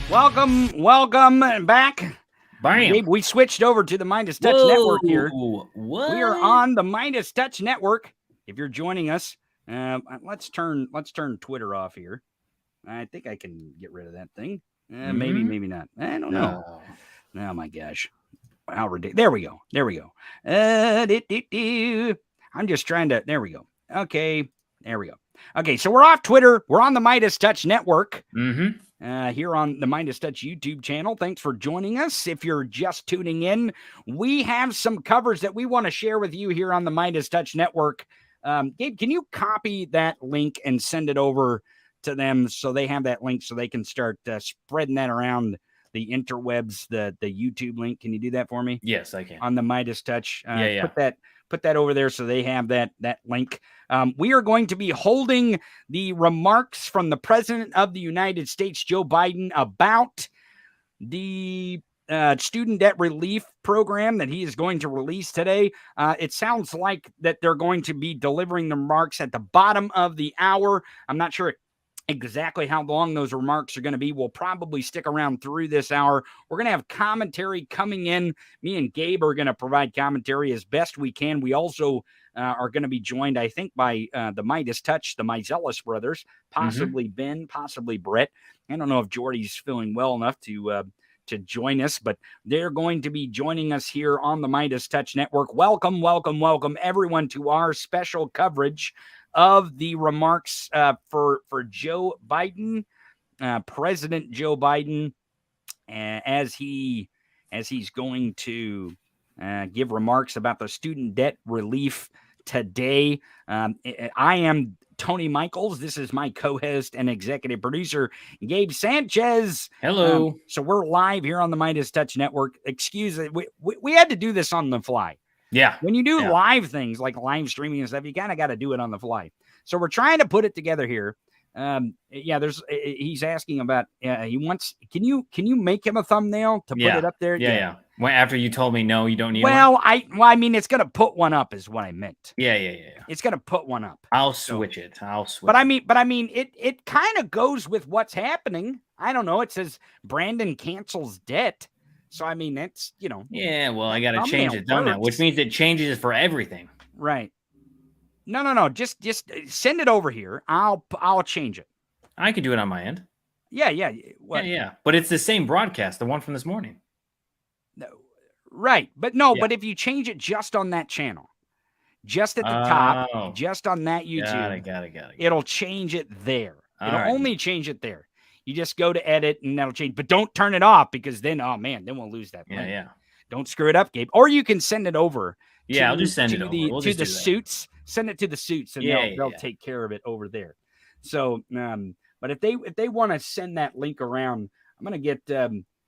Welcome back. Bam. Gabe, we switched over to the Midas Touch Network here. What? We are on the Midas Touch Network. If you're joining us, let's turn Twitter off here. I think I can get rid of that thing. Maybe not. I don't know. Oh my gosh. How ridiculous. There we go. I'm just trying to. There we go. Okay. There we go. Okay. So we're off Twitter. We're on the Midas Touch Network. Here on the Midas Touch YouTube channel. Thanks for joining us. If you're just tuning in, we have some covers that we want to share with you here on the Midas Touch Network. Gabe, can you copy that link and send it over to them so they have that link so they can start spreading that around the interwebs, the YouTube link? Can you do that for me? Yes, I can. On the Midas Touch. Yeah. Put that over there so they have that link. We are going to be holding the remarks from the President of the United States, Joe Biden, about the student debt relief program that he is going to release today. It sounds like that they're going to be delivering the remarks at the bottom of the hour. I'm not sure exactly how long those remarks are going to be. We'll probably stick around through this hour. We're going to have commentary coming in. Me and Gabe are going to provide commentary as best we can. We also are going to be joined, I think, by the Midas Touch, the Meiselas brothers, possibly Ben, possibly Brett. I don't know if Jordy's feeling well enough to join us, but they're going to be joining us here on the Midas Touch Network. Welcome everyone to our special coverage of the remarks for Joe Biden, President Joe Biden, as he's going to give remarks about the student debt relief today. I am Tony Michaels. This is my co-host and executive producer, Gabe Sanchez. Hello. So we're live here on the Midas Touch Network. Excuse me, we had to do this on the fly. Yeah. When you do live things like live streaming and stuff, you kind of got to do it on the fly. So we're trying to put it together here. He's asking about, he wants, can you make him a thumbnail to put it up there? Yeah. Well, after you told me, no, you don't need one. I mean, it's going to put one up is what I meant. Yeah. It's going to put one up. I'll switch it. But I mean, it kind of goes with what's happening. I don't know. It says Brandon cancels debt. So, I mean, that's, Yeah, well, I got to change it thumbnail, which means it changes for everything. Right. No. Just send it over here. I'll change it. I can do it on my end. Yeah. What? Yeah. But it's the same broadcast, the one from this morning. No. Right. But no, but if you change it just on that channel, just at the top, just on that YouTube, got it. It'll change it there. It'll only change it there. You just go to edit and that'll change. But don't turn it off because then, then we'll lose that. Yeah. Don't screw it up, Gabe. Or you can send it over. I'll just send it over. To the suits. Send it to the suits and they'll take care of it over there. So, but if they want to send that link around, I'm going to get,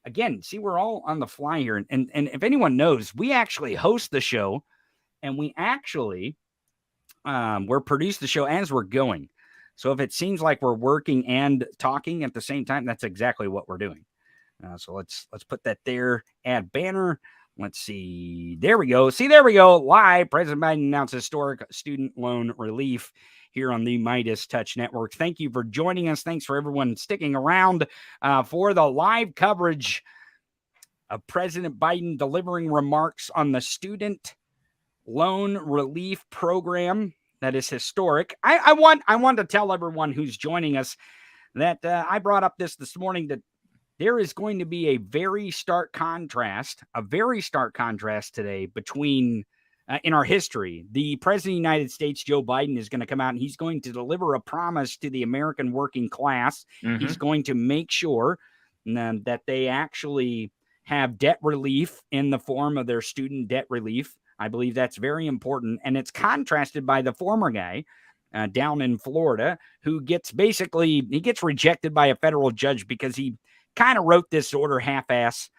again, see, we're all on the fly here. And if anyone knows, we actually host the show and we actually, we're produce the show as we're going. So if it seems like we're working and talking at the same time, that's exactly what we're doing. So let's put that there. Add banner. Let's see. There we go. See, there we go. Live. President Biden announced historic student loan relief here on the Midas Touch Network. Thank you for joining us. Thanks for everyone sticking around for the live coverage of President Biden delivering remarks on the student loan relief program. That is historic. I want to tell everyone who's joining us that I brought up this morning that there is going to be a very stark contrast today between in our history. The President of the United States, Joe Biden, is going to come out and he's going to deliver a promise to the American working class. He's going to make sure that they actually have debt relief in the form of their student debt relief. I believe that's very important. And it's contrasted by the former guy down in Florida who gets rejected by a federal judge because he kind of wrote this order half-ass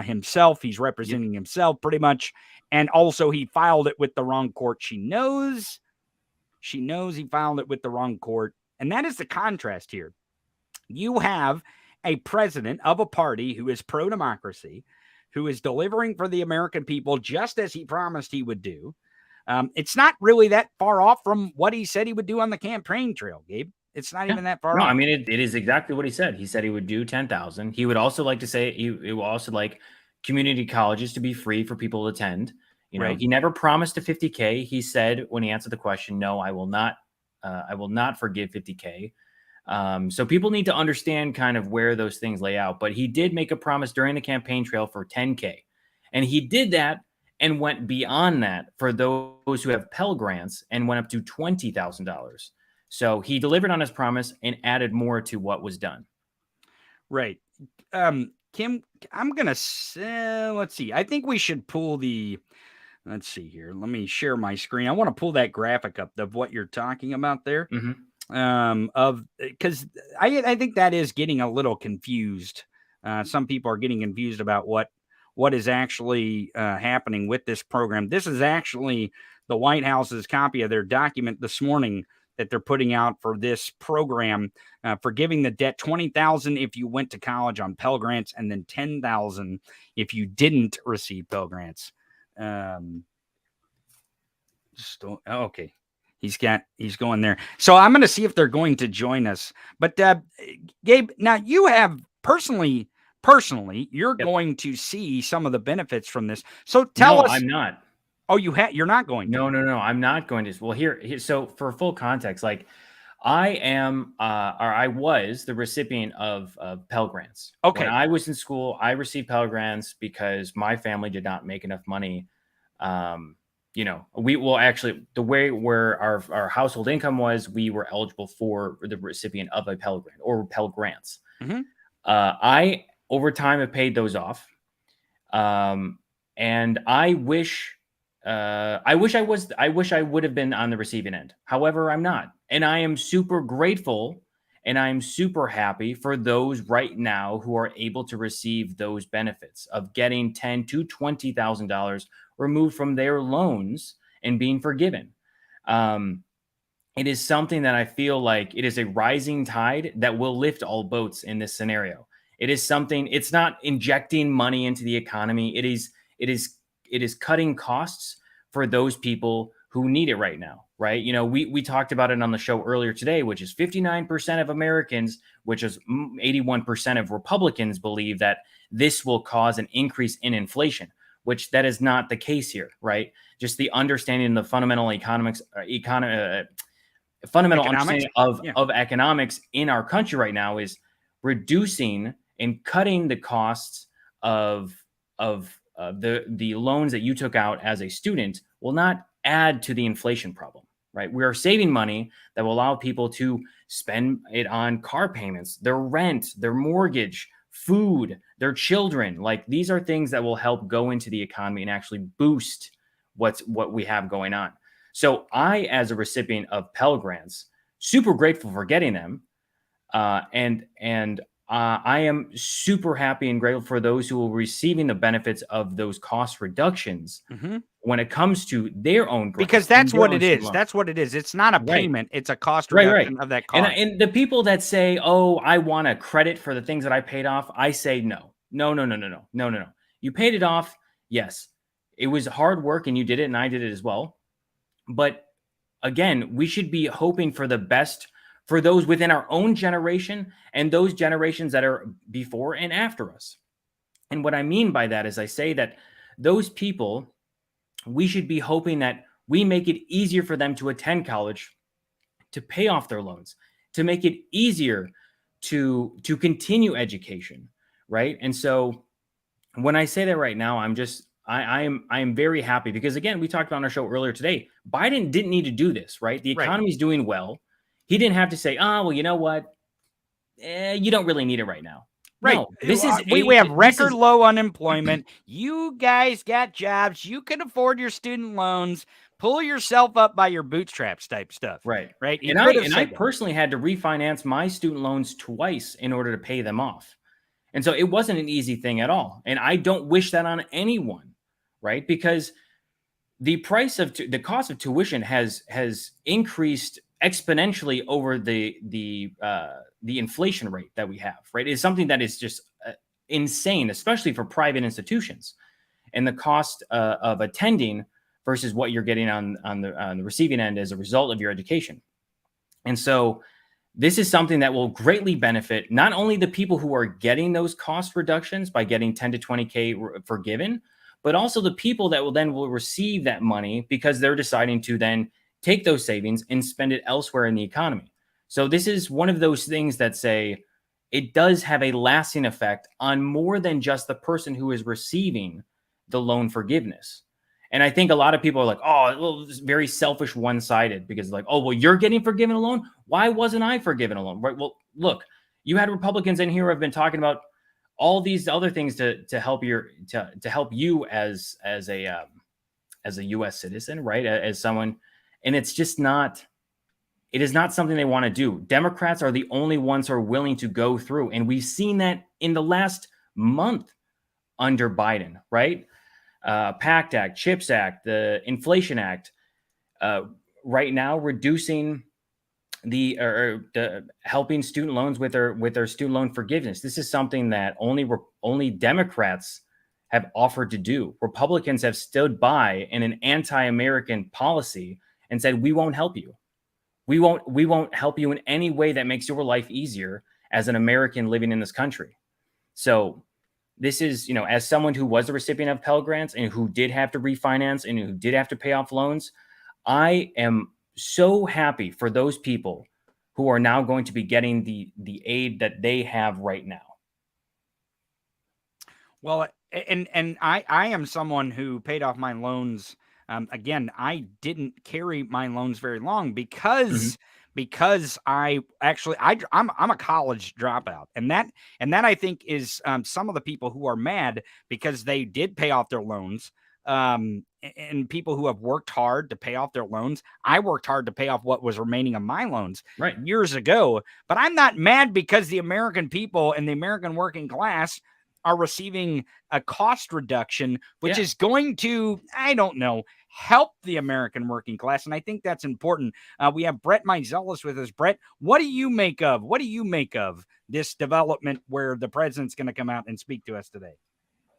himself. He's representing himself pretty much. And also he filed it with the wrong court. She knows he filed it with the wrong court. And that is the contrast here. You have a president of a party who is pro-democracy, who is delivering for the American people just as he promised he would do. It's not really that far off from what he said he would do on the campaign trail, Gabe. It's not even that far off. I mean, it is exactly what he said. He said he would do 10,000. He would also like to say he would also like community colleges to be free for people to attend. You know, right. He never promised a 50K. He said when he answered the question, no, I will not forgive 50K. So people need to understand kind of where those things lay out. But he did make a promise during the campaign trail for 10K. And he did that and went beyond that for those who have Pell Grants and went up to $20,000. So he delivered on his promise and added more to what was done. Right. Kim, I'm going to, let's see. I think we should pull let's see here. Let me share my screen. I want to pull that graphic up of what you're talking about there. Because I think that is getting a little confused. Some people are getting confused about what is actually happening with this program. This is actually the White House's copy of their document this morning that they're putting out for this program, forgiving the debt, $20,000 if you went to college on Pell Grants, and then $10,000 if you didn't receive Pell Grants. Okay. He's going there. So I'm going to see if they're going to join us. But Gabe, now you have personally, you're going to see some of the benefits from this. So tell us. I'm not. Oh, you're not going to. No, I'm not going to. Well, here. So for full context, like I am, or I was the recipient of Pell Grants. Okay. When I was in school, I received Pell Grants because my family did not make enough money. You know, we will actually, the way where our household income was, we were eligible for the recipient of a Pell Grant or Pell Grants. Mm-hmm. I, over time, have paid those off. And I wish I would have been on the receiving end. However, I'm not. And I am super grateful and I'm super happy for those right now who are able to receive those benefits of getting $10,000 to $20,000 removed from their loans and being forgiven. It is something that I feel like it is a rising tide that will lift all boats in this scenario. It is something, it's not injecting money into the economy. It is cutting costs for those people who need it right now, right? You know, we talked about it on the show earlier today, which is 59% of Americans, which is 81% of Republicans believe that this will cause an increase in inflation, which that is not the case here, right? Just the understanding of the fundamental understanding of economics in our country right now is reducing and cutting the costs of the loans that you took out as a student will not add to the inflation problem, right? We are saving money that will allow people to spend it on car payments, their rent, their mortgage, food, their children. Like these are things that will help go into the economy and actually boost what we have going on. So I, as a recipient of Pell Grants, super grateful for getting them. And I am super happy and grateful for those who are receiving the benefits of those cost reductions when it comes to their own grants. Because that's what it is. That's what it is. It's not a payment. It's a cost reduction of that cost. And the people that say, oh, I want a credit for the things that I paid off, I say no. You paid it off. Yes. It was hard work and you did it and I did it as well. But again, we should be hoping for the best for those within our own generation and those generations that are before and after us. And what I mean by that is I say that those people, we should be hoping that we make it easier for them to attend college, to pay off their loans, to make it easier to continue education, right? And so when I say that right now, I am very happy because again, we talked about on our show earlier today, Biden didn't need to do this, right? The economy is doing well. He didn't have to say, oh, well, you know what? You don't really need it right now. Right. No, we have record low unemployment. You guys got jobs. You can afford your student loans. Pull yourself up by your bootstraps type stuff. Right. Right. And I personally had to refinance my student loans twice in order to pay them off. And so it wasn't an easy thing at all. And I don't wish that on anyone. Right. Because the cost of tuition has increased exponentially over the inflation rate that we have, right? It's something that is just insane, especially for private institutions, and the cost of attending versus what you're getting on the receiving end as a result of your education. And so this is something that will greatly benefit not only the people who are getting those cost reductions by getting 10 to 20K forgiven, but also the people that will receive that money because they're deciding to then take those savings and spend it elsewhere in the economy. So this is one of those things that say it does have a lasting effect on more than just the person who is receiving the loan forgiveness. And I think a lot of people are like, oh, well, it's very selfish, one-sided, because like, oh, well, you're getting forgiven a loan. Why wasn't I forgiven a loan? Right. Well, look, you had Republicans in here who have been talking about all these other things to help you as a U.S. citizen, right? As someone, and it's just not. It is not something they want to do. Democrats are the only ones who are willing to go through, and we've seen that in the last month under Biden, right? PACT Act, CHIPS Act, the Inflation Act, right now reducing the helping student loans with their student loan forgiveness. This is something that only Democrats have offered to do. Republicans have stood by in an anti-American policy and said, we won't help you. We won't help you in any way that makes your life easier as an American living in this country. So this is, as someone who was a recipient of Pell Grants and who did have to refinance and who did have to pay off loans, I am so happy for those people who are now going to be getting the aid that they have right now. Well, and I am someone who paid off my loans. Again, I didn't carry my loans very long because I'm a college dropout, and that I think is some of the people who are mad because they did pay off their loans. And people who have worked hard to pay off their loans. I worked hard to pay off what was remaining of my loans years ago, but I'm not mad because the American people and the American working class are receiving a cost reduction, which is going to, I don't know, help the American working class. And I think that's important. We have Brett Meiselas with us. Brett, what do you make of this development where the president's going to come out and speak to us today?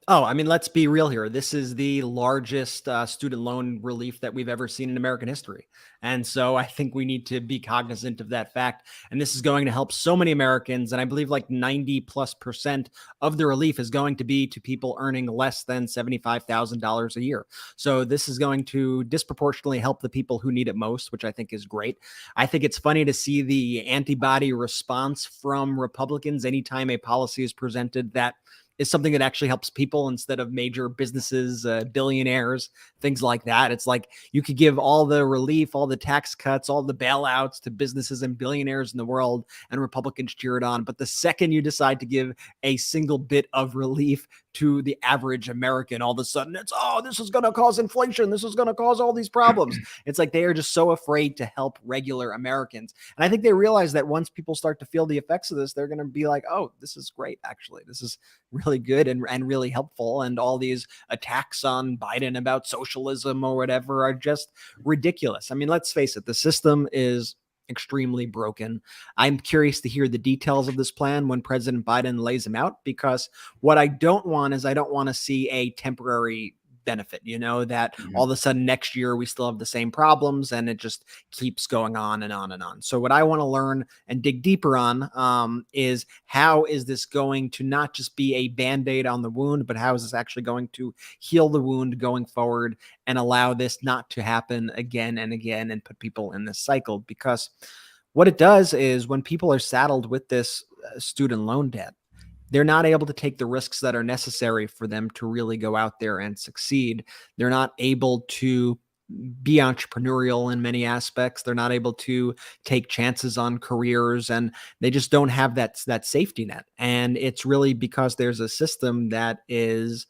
Oh, I mean, let's be real here. This is the largest student loan relief that we've ever seen in American history. And so I think we need to be cognizant of that fact. And this is going to help so many Americans. And I believe like 90+% of the relief is going to be to people earning less than $75,000 a year. So this is going to disproportionately help the people who need it most, which I think is great. I think it's funny to see the antibody response from Republicans anytime a policy is presented that is something that actually helps people instead of major businesses, billionaires, things like that. It's like you could give all the relief, all the tax cuts, all the bailouts to businesses and billionaires in the world, and Republicans cheer it on. But the second you decide to give a single bit of relief to the average American, all of a sudden it's, oh, this is going to cause inflation. This is going to cause all these problems. It's like they are just so afraid to help regular Americans. And I think they realize that once people start to feel the effects of this, they're going to be like, oh, this is great. Actually, this is really good and really helpful. And all these attacks on Biden about socialism or whatever are just ridiculous. I mean, let's face it, the system is extremely broken. I'm curious to hear the details of this plan when President Biden lays them out, because what I don't want is I don't want to see a temporary benefit, that all of a sudden next year we still have the same problems and it just keeps going on and on and on. So what I want to learn and dig deeper on is how is this going to not just be a Band-Aid on the wound, but how is this actually going to heal the wound going forward and allow this not to happen again and again and put people in this cycle? Because what it does is when people are saddled with this student loan debt, they're not able to take the risks that are necessary for them to really go out there and succeed. They're not able to be entrepreneurial in many aspects. They're not able to take chances on careers, and they just don't have that safety net. And it's really because there's a system that is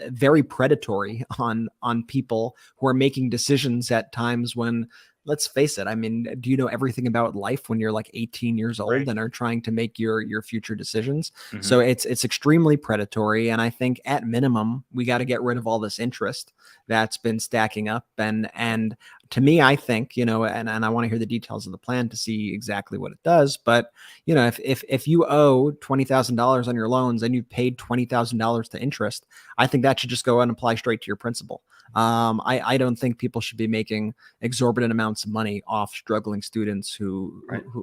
very predatory on people who are making decisions at times when, let's face it, I mean, do you know everything about life when you're like 18 years old and are trying to make your future decisions? Mm-hmm. So it's extremely predatory. And I think at minimum, we got to get rid of all this interest that's been stacking up. And to me, I think, and I want to hear the details of the plan to see exactly what it does. But, if you owe $20,000 on your loans and you paid $20,000 to interest, I think that should just go and apply straight to your principal. I don't think people should be making exorbitant amounts of money off struggling students who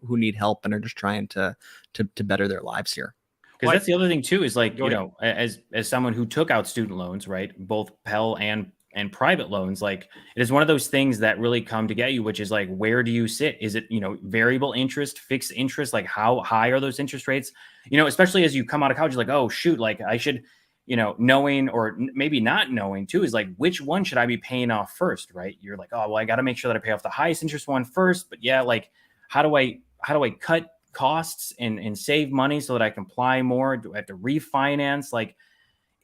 need help and are just trying to better their lives here. Because that's the other thing too, is like, as someone who took out student loans, right, both Pell and private loans, like it is one of those things that really come to get you, which is like, where do you sit? Is it, variable interest, fixed interest? Like how high are those interest rates? Especially as you come out of college, like, oh shoot, like I should, knowing or maybe not knowing too, is like, which one should I be paying off first? Right. You're like, oh, well, I got to make sure that I pay off the highest interest one first. But yeah, like, how do I cut costs and save money so that I can apply more? Do I have to refinance? Like,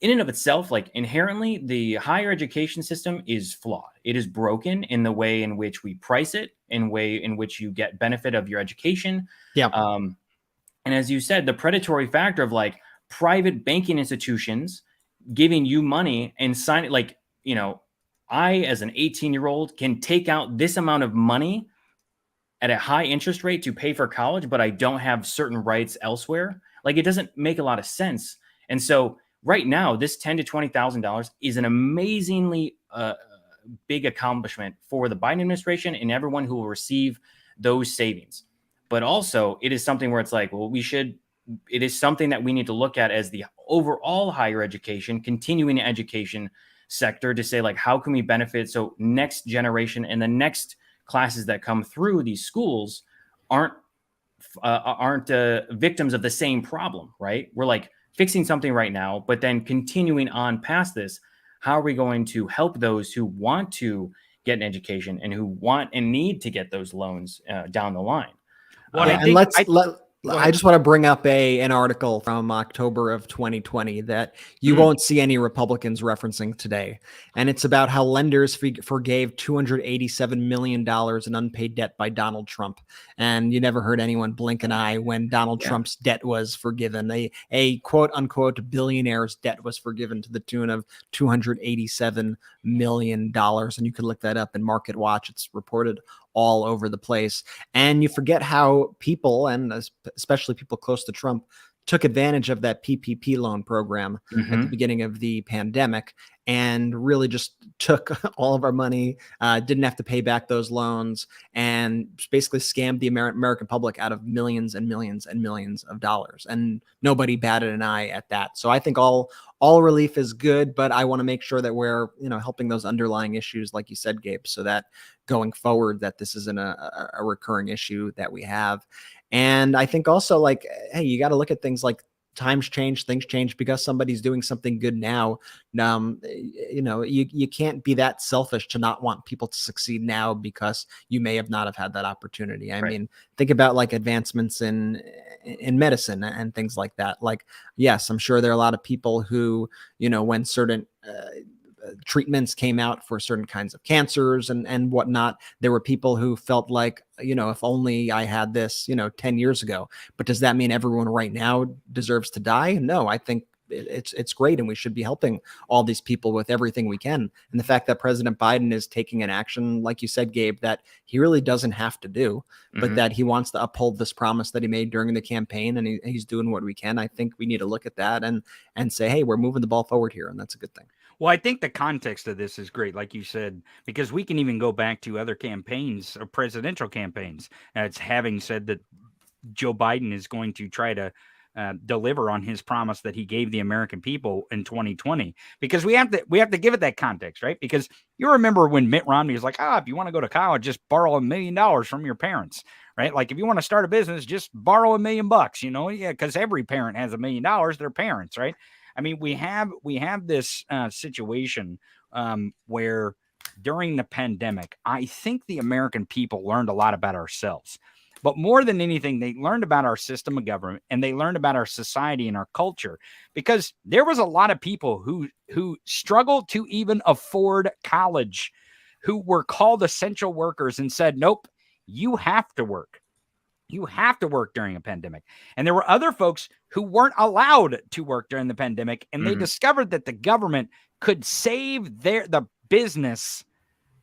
in and of itself, like inherently, the higher education system is flawed. It is broken in the way in which we price it, in way in which you get benefit of your education. Yeah. And as you said, the predatory factor of like private banking institutions giving you money and sign it, like, I, as an 18-year-old, can take out this amount of money at a high interest rate to pay for college, but I don't have certain rights elsewhere. Like, it doesn't make a lot of sense. And so right now, this $10,000 to $20,000 is an amazingly big accomplishment for the Biden administration and everyone who will receive those savings. But also, it is something where it's like, well, it is something that we need to look at as the overall higher education, continuing education sector, to say, like, how can we benefit so next generation and the next classes that come through these schools aren't victims of the same problem, right? We're like fixing something right now, but then continuing on past this, how are we going to help those who want to get an education and who want and need to get those loans down the line? Well, I just want to bring up an article from October of 2020 that you won't see any Republicans referencing today. And it's about how lenders forgave $287 million in unpaid debt by Donald Trump. And you never heard anyone blink an eye when Donald Trump's debt was forgiven. A quote unquote billionaire's debt was forgiven to the tune of $287 million. And you can look that up in Market Watch. It's reported all over the place. And you forget how people, and especially people close to Trump, took advantage of that PPP loan program at the beginning of the pandemic and really just took all of our money, didn't have to pay back those loans, and basically scammed the American public out of millions and millions and millions of dollars. And nobody batted an eye at that. So I think all relief is good, but I want to make sure that we're, helping those underlying issues, like you said, Gabe, so that going forward, that this isn't a recurring issue that we have. And I think also, like, hey, you got to look at things like times change, things change. Because somebody's doing something good now, you can't be that selfish to not want people to succeed now because you may have not have had that opportunity. I mean, think about like advancements in medicine and things like that. Like, yes, I'm sure there are a lot of people who, when certain treatments came out for certain kinds of cancers and whatnot, there were people who felt like, if only I had this, 10 years ago. But does that mean everyone right now deserves to die? No, I think it's great. And we should be helping all these people with everything we can. And the fact that President Biden is taking an action, like you said, Gabe, that he really doesn't have to do, but that he wants to uphold this promise that he made during the campaign, and he's doing what we can. I think we need to look at that and say, hey, we're moving the ball forward here. And that's a good thing. Well, I think the context of this is great, like you said, because we can even go back to other campaigns or presidential campaigns. It's having said that Joe Biden is going to try to deliver on his promise that he gave the American people in 2020, because we have to give it that context, right? Because you remember when Mitt Romney was like, if you want to go to college, just borrow $1 million from your parents, right? Like if you want to start a business, just borrow $1 million, because every parent has $1 million, their parents, right? I mean, we have this situation where during the pandemic, I think the American people learned a lot about ourselves. But more than anything, they learned about our system of government, and they learned about our society and our culture, because there was a lot of people who struggled to even afford college, who were called essential workers and said, nope, you have to work. You have to work during a pandemic. And there were other folks who weren't allowed to work during the pandemic, and they discovered that the government could save the business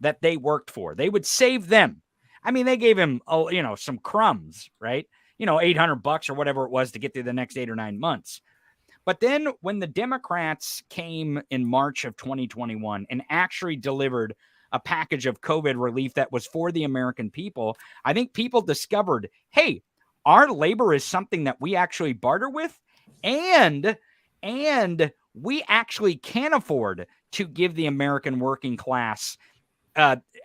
that they worked for. They would save them. I mean, they gave him, some crumbs, right? $800 or whatever it was to get through the next 8 or 9 months. But then when the Democrats came in March of 2021 and actually delivered a package of COVID relief that was for the American people, I think people discovered, hey, our labor is something that we actually barter with, and we actually can afford to give the American working class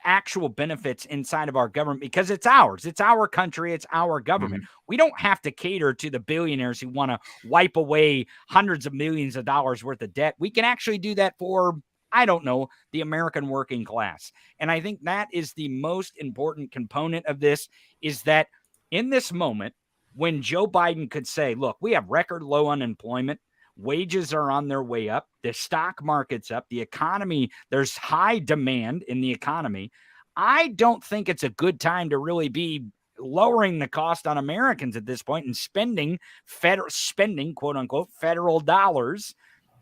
actual benefits inside of our government, because it's ours. It's our country. It's our government. We don't have to cater to the billionaires who want to wipe away hundreds of millions of dollars worth of debt. We can actually do that for, I don't know, the American working class. And I think that is the most important component of this, is that in this moment, when Joe Biden could say, look, we have record low unemployment, wages are on their way up, the stock market's up, the economy, there's high demand in the economy. I don't think it's a good time to really be lowering the cost on Americans at this point and spending quote unquote federal dollars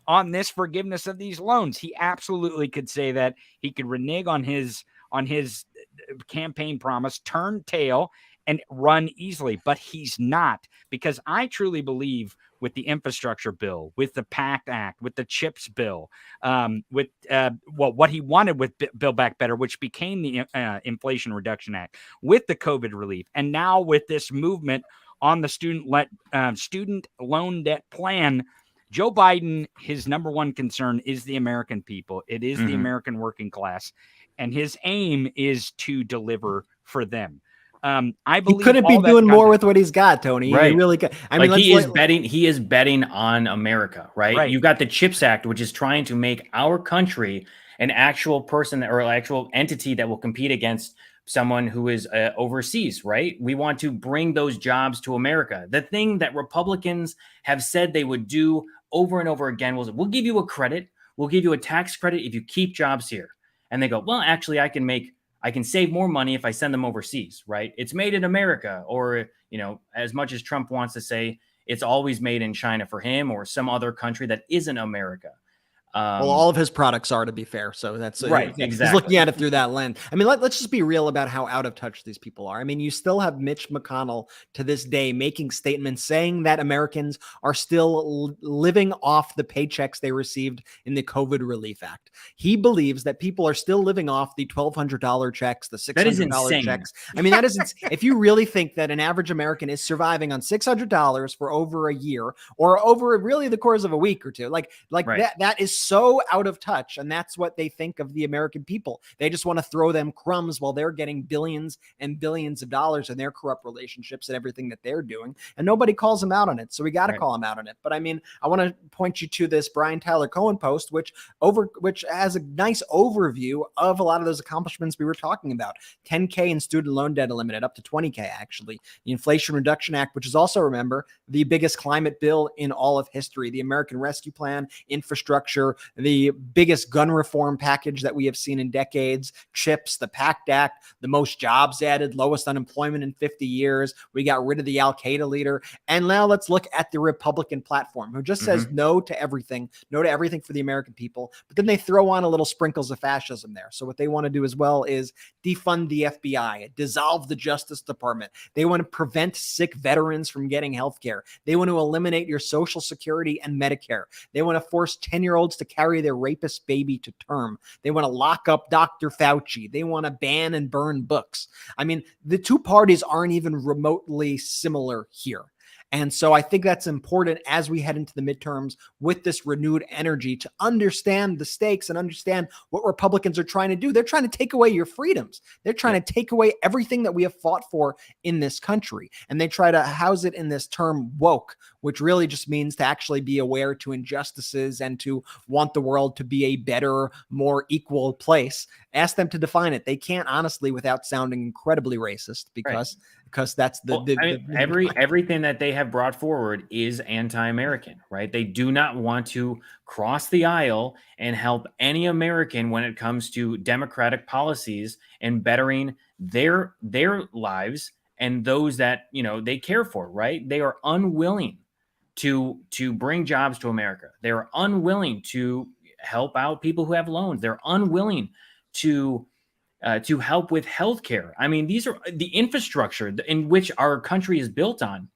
on this forgiveness of these loans. He absolutely could say that. He could renege on his campaign promise, turn tail, and run easily, but he's not, because I truly believe with the infrastructure bill, with the PACT Act, with the CHIPS bill, with what he wanted with Build Back Better, which became the Inflation Reduction Act, with the COVID relief, and now with this movement on the student loan debt plan, Joe Biden, his number one concern is the American people. It is the American working class, and his aim is to deliver for them. I believe he couldn't be doing more with what he's got, Tony. Right. He really could. I mean, he is betting on America, right? You've got the CHIPS Act, which is trying to make our country an actual person or an actual entity that will compete against someone who is overseas, right? We want to bring those jobs to America. The thing that Republicans have said they would do over and over again was, we'll give you a credit. We'll give you a tax credit if you keep jobs here. And they go, well, actually, I can save more money if I send them overseas, right? It's made in America, or, as much as Trump wants to say it's always made in China for him or some other country that isn't America. Well, all of his products are, to be fair. So that's right. Exactly. He's looking at it through that lens. I mean, let's just be real about how out of touch these people are. I mean, you still have Mitch McConnell to this day making statements saying that Americans are still living off the paychecks they received in the COVID Relief Act. He believes that people are still living off the $1,200 checks, the $600 checks. I mean, that isn't, if you really think that an average American is surviving on $600 for over a year or over really the course of a week or two, like right. that is so out of touch. And that's what they think of the American people. They just want to throw them crumbs while they're getting billions and billions of dollars in their corrupt relationships and everything that they're doing. And nobody calls them out on it. So we got to call them out on it. But I mean, I want to point you to this Brian Tyler Cohen post, which has a nice overview of a lot of those accomplishments we were talking about. 10K in student loan debt eliminated, up to 20K actually. The Inflation Reduction Act, which is also, remember, the biggest climate bill in all of history. The American Rescue Plan, infrastructure, the biggest gun reform package that we have seen in decades, CHIPS, the PACT Act, the most jobs added, lowest unemployment in 50 years. We got rid of the Al-Qaeda leader. And now let's look at the Republican platform, who just says no to everything for the American people. But then they throw on a little sprinkles of fascism there. So what they want to do as well is defund the FBI, dissolve the Justice Department. They want to prevent sick veterans from getting health care. They want to eliminate your Social Security and Medicare. They want to force 10-year-olds to carry their rapist baby to term. They want to lock up Dr. Fauci. They want to ban and burn books. I mean, the two parties aren't even remotely similar here. And so I think that's important as we head into the midterms with this renewed energy to understand the stakes and understand what Republicans are trying to do. They're trying to take away your freedoms. They're trying to take away everything that we have fought for in this country. And they try to house it in this term woke, which really just means to actually be aware to injustices and to want the world to be a better, more equal place. Ask them to define it. They can't, honestly, without sounding incredibly racist, because that's everything that they have brought forward is anti-American, right? They do not want to cross the aisle and help any American when it comes to democratic policies and bettering their lives and those that, they care for, right? They are unwilling to bring jobs to America. They're unwilling to help out people who have loans. They're unwilling to to help with healthcare. I mean, these are the infrastructure in which our country is built on.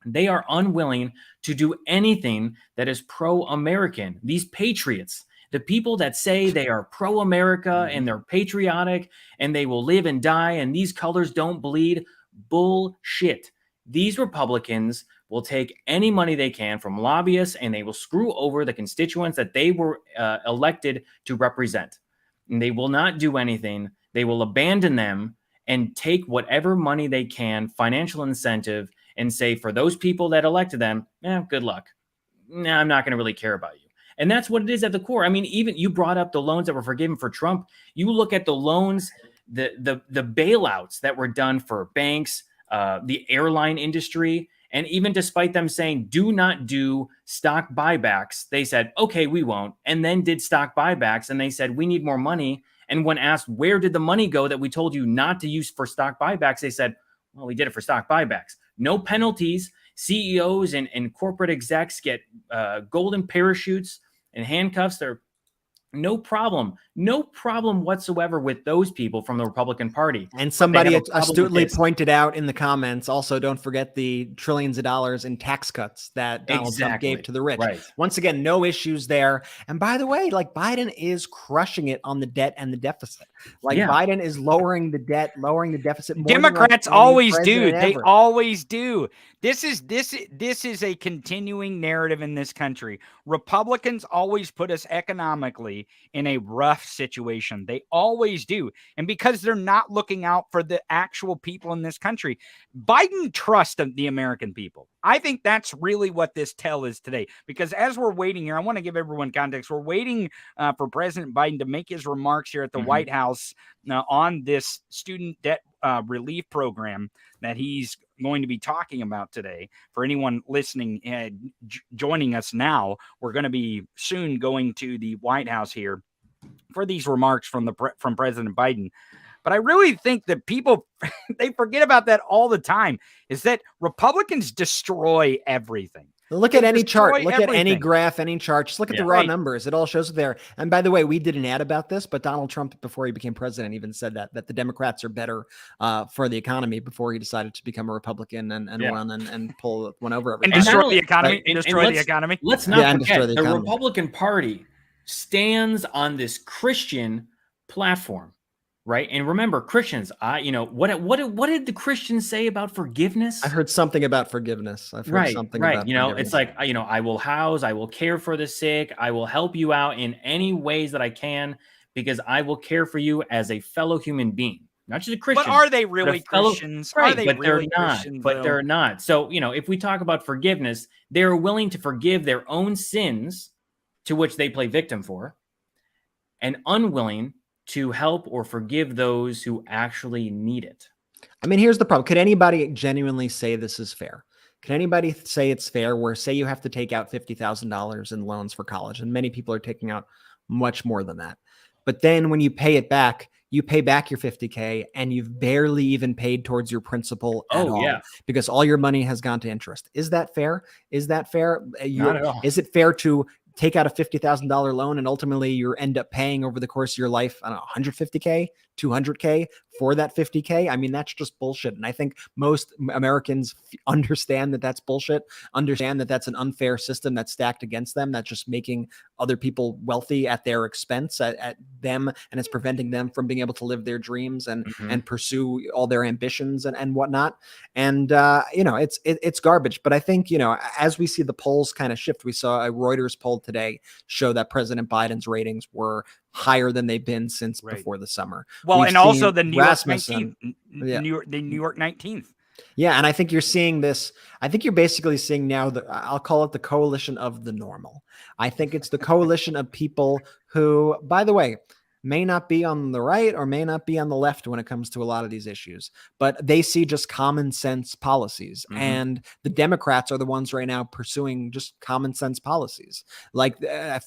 They are unwilling to do anything that is pro-American. These patriots, the people that say they are pro-America and they're patriotic and they will live and die and these colors don't bleed, bullshit. These Republicans will take any money they can from lobbyists and they will screw over the constituents that they were elected to represent. And they will not do anything. They will abandon them and take whatever money they can, financial incentive, and say, for those people that elected them, good luck. Nah, I'm not going to really care about you. And that's what it is at the core. I mean, even you brought up the loans that were forgiven for Trump. You look at the loans, the bailouts that were done for banks, the airline industry, and even despite them saying, do not do stock buybacks, they said, okay, we won't, and then did stock buybacks, and they said, we need more money. And when asked, where did the money go that we told you not to use for stock buybacks, they said, well, we did it for stock buybacks. No penalties. CEOs and corporate execs get golden parachutes and handcuffs. They're no problem whatsoever with those people from the Republican Party. And somebody astutely pointed out in the comments, also don't forget the trillions of dollars in tax cuts that Donald Trump gave to the rich. Right. Once again, no issues there. And by the way, like Biden is crushing it on the debt and the deficit. Like Biden is lowering the debt, lowering the deficit. More Democrats always do. They always do. This is a continuing narrative in this country. Republicans always put us economically in a rough situation. They always do. And because they're not looking out for the actual people in this country, Biden trusts the American people. I think that's really what this tell is today. Because as we're waiting here, I want to give everyone context. We're waiting for President Biden to make his remarks here at the White House on this student debt relief program that he's going to be talking about today. For anyone listening and joining us now, we're going to be soon going to the White House here for these remarks from President Biden. But I really think that people, they forget about that all the time, is that Republicans destroy everything. Look at any chart, look at any graph, any chart, just look at the raw numbers. It all shows it there. And by the way, we did an ad about this, but Donald Trump, before he became president, even said that the Democrats are better for the economy before he decided to become a Republican and run and pull one over everybody. And destroy the economy. Destroy the economy. Let's not forget, the Republican Party stands on this Christian platform. Right. And remember, Christians, what did the Christians say about forgiveness? I heard something about forgiveness. I've heard something about it's like, I will house, I will care for the sick. I will help you out in any ways that I can, because I will care for you as a fellow human being, not just a Christian. But are they really Christians? Right, are they but really they're not. Christians, but they're not. So, if we talk about forgiveness, they're willing to forgive their own sins to which they play victim for, and unwilling to help or forgive those who actually need it. I mean, here's the problem. Could anybody genuinely say this is fair? Can anybody say it's fair where, say, you have to take out $50,000 in loans for college, and many people are taking out much more than that. But then when you pay it back, you pay back your $50K and you've barely even paid towards your principal at all, because all your money has gone to interest. Is that fair? Is that fair? Not at all. Is it fair to take out a $50,000 loan and ultimately you end up paying over the course of your life, I don't know, $150K, $200K for that $50K? I mean, that's just bullshit. And I think most Americans understand that that's bullshit, understand that that's an unfair system that's stacked against them, that's just making other people wealthy at their expense, at them, and it's preventing them from being able to live their dreams and pursue all their ambitions and whatnot. And it's garbage. But I think, as we see the polls kind of shift, we saw a Reuters poll today show that President Biden's ratings were higher than they've been since before the summer. Well, and also the New York 19th. The New York 19th. Yeah, and I think you're seeing this. I think you're basically seeing now I'll call it the coalition of the normal. I think it's the coalition of people who, by the way, may not be on the right or may not be on the left when it comes to a lot of these issues, but they see just common sense policies. And the Democrats are the ones right now pursuing just common sense policies. Like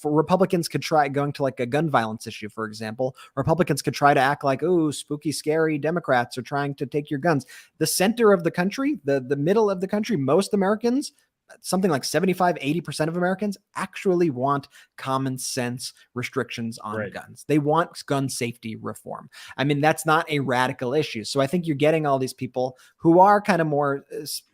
for Republicans could try going to like a gun violence issue, for example, Republicans could try to act like, oh, spooky, scary Democrats are trying to take your guns. The center of the country, the middle of the country, most Americans something like 75-80% of Americans actually want common sense restrictions on guns. They want gun safety reform. I mean, that's not a radical issue. So I think you're getting all these people who are kind of more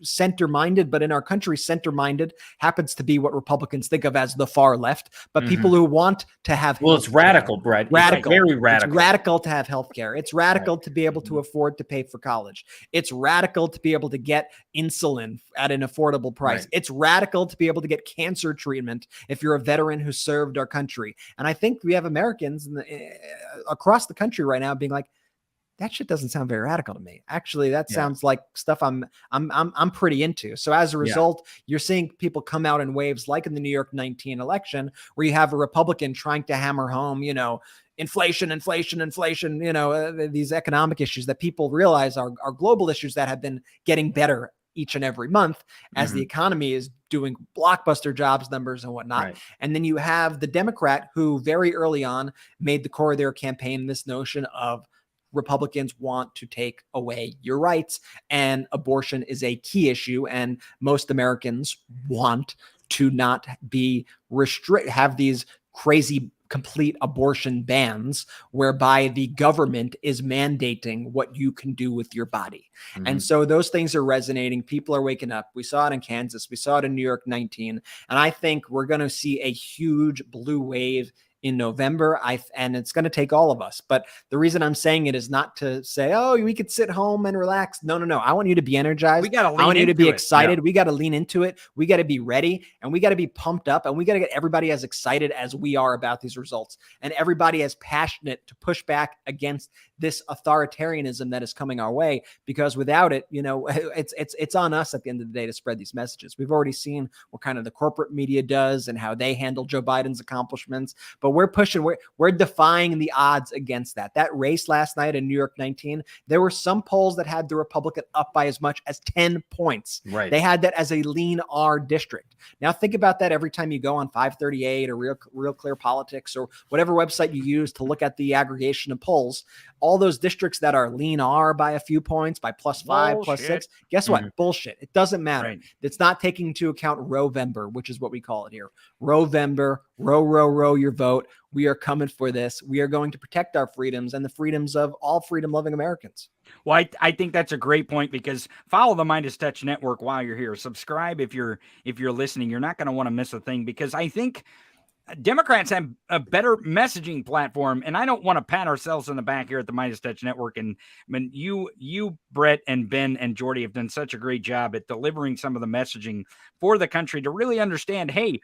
center-minded, but in our country, center-minded happens to be what Republicans think of as the far left, but people who want to have it's radical, Brett. Radical. It's very radical. It's radical to have health care. It's radical to be able to afford to pay for college. It's radical to be able to get insulin at an affordable price. It's radical to be able to get cancer treatment if you're a veteran who served our country. And I think we have Americans across the country right now being like, that shit doesn't sound very radical to me. Actually, that sounds like stuff I'm pretty into. So as a result, you're seeing people come out in waves like in the New York 19 election, where you have a Republican trying to hammer home, inflation, these economic issues that people realize are global issues that have been getting better each and every month as the economy is doing blockbuster jobs numbers and whatnot. And then you have the Democrat who very early on made the core of their campaign this notion of Republicans want to take away your rights, and abortion is a key issue. And most Americans want to not be have these crazy complete abortion bans whereby the government is mandating what you can do with your body. And so those things are resonating. People are waking up. We saw it in Kansas. We saw it in New York 19. And I think we're going to see a huge blue wave in November. And it's going to take all of us. But the reason I'm saying it is not to say, oh, we could sit home and relax. No. I want you to be energized. I want you to be excited. We got to lean into it. We got to be ready, and we got to be pumped up, and we got to get everybody as excited as we are about these results, and everybody as passionate to push back against this authoritarianism that is coming our way, because without it, it's on us at the end of the day to spread these messages. We've already seen what kind of the corporate media does and how they handle Joe Biden's accomplishments, but we're pushing, we're defying the odds against that. That race last night in New York 19, there were some polls that had the Republican up by as much as 10 points. They had that as a lean R district. Now think about that every time you go on 538 or Real Clear Politics or whatever website you use to look at the aggregation of polls. All those districts that are lean R by a few points, by +5, +6, guess what? Bullshit. It doesn't matter. It's not taking into account Rovember, which is what we call it here. Rovember, row your vote. We are coming for this. We are going to protect our freedoms and the freedoms of all freedom-loving Americans. Well, I think that's a great point, because follow the Midas Touch Network while you're here. Subscribe if you're listening. You're not going to want to miss a thing, because I think Democrats have a better messaging platform, and I don't want to pat ourselves on the back here at the Midas Touch Network. And I mean, you, Brett, and Ben and Jordy have done such a great job at delivering some of the messaging for the country to really understand, hey,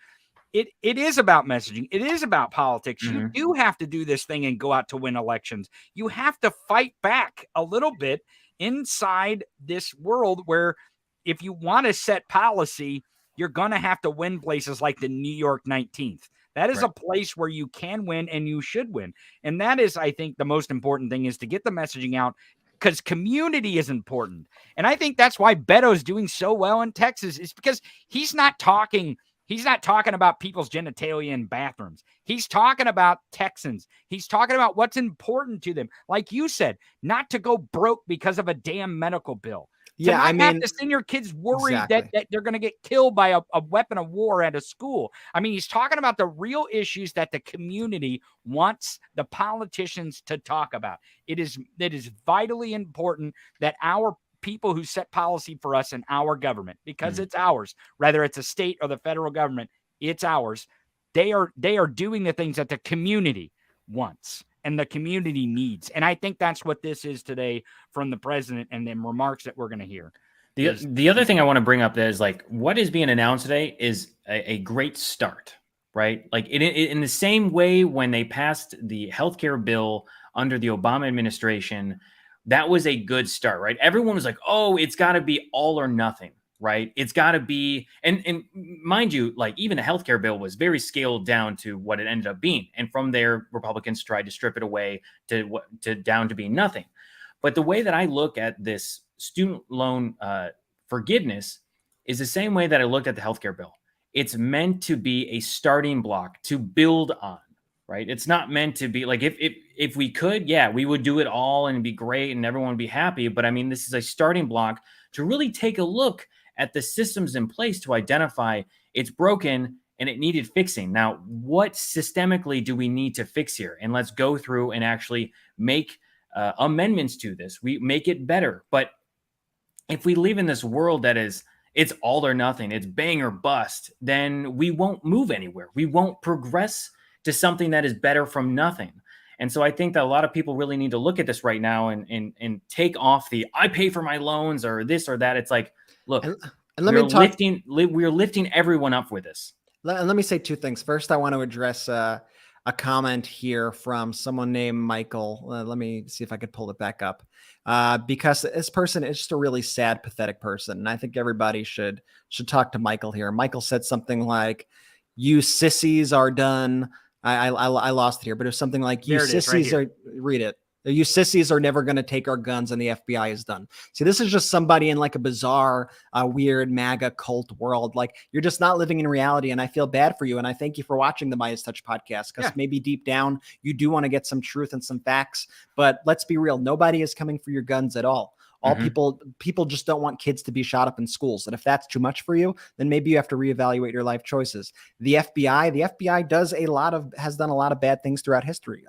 it is about messaging. It is about politics. You do have to do this thing and go out to win elections. You have to fight back a little bit inside this world where if you want to set policy, you're going to have to win places like the New York 19th. That is a place where you can win and you should win. And that is, I think, the most important thing, is to get the messaging out, because community is important. And I think that's why Beto's doing so well in Texas, is because he's not talking about people's genitalia in bathrooms. He's talking about Texans. He's talking about what's important to them. Like you said, not to go broke because of a damn medical bill. I mean, have to send your kids worried that they're going to get killed by a weapon of war at a school. I mean, he's talking about the real issues that the community wants the politicians to talk about. It is vitally important that our people who set policy for us in our government, because it's ours, whether it's a state or the federal government, it's ours. They are doing the things that the community wants and the community needs. And I think that's what this is today from the president and the remarks that we're going to hear. The other thing I want to bring up is, like, what is being announced today is a great start, right? Like in the same way when they passed the healthcare bill under the Obama administration, that was a good start, right? Everyone was like, oh, it's got to be all or nothing, right? It's got to be, and mind you, like, even the healthcare bill was very scaled down to what it ended up being. And from there, Republicans tried to strip it away to down to being nothing. But the way that I look at this student loan forgiveness is the same way that I looked at the healthcare bill. It's meant to be a starting block to build on, right? It's not meant to be like, if we could, we would do it all and it'd be great and everyone would be happy. But I mean, this is a starting block to really take a look at the systems in place to identify it's broken and it needed fixing. Now, what systemically do we need to fix here? And let's go through and actually make amendments to this. We make it better. But if we live in this world that is, it's all or nothing, it's bang or bust, then we won't move anywhere. We won't progress to something that is better from nothing. And so I think that a lot of people really need to look at this right now and take off the I pay for my loans or this or that. It's like, look, and we're lifting everyone up with this. Let me say two things. First, I want to address a comment here from someone named Michael. Let me see if I could pull it back up, because this person is just a really sad, pathetic person, and I think everybody should talk to Michael here. Michael said something like, "You sissies are done." I lost it here, but it was something like, "You sissies are." Read it. "You sissies are never going to take our guns, and the FBI is done." See, this is just somebody in like a bizarre, weird MAGA cult world. Like, you're just not living in reality, and I feel bad for you. And I thank you for watching the MeidasTouch podcast, because maybe deep down you do want to get some truth and some facts. But let's be real: nobody is coming for your guns at all. All people just don't want kids to be shot up in schools. And if that's too much for you, then maybe you have to reevaluate your life choices. The FBI has done a lot of bad things throughout history.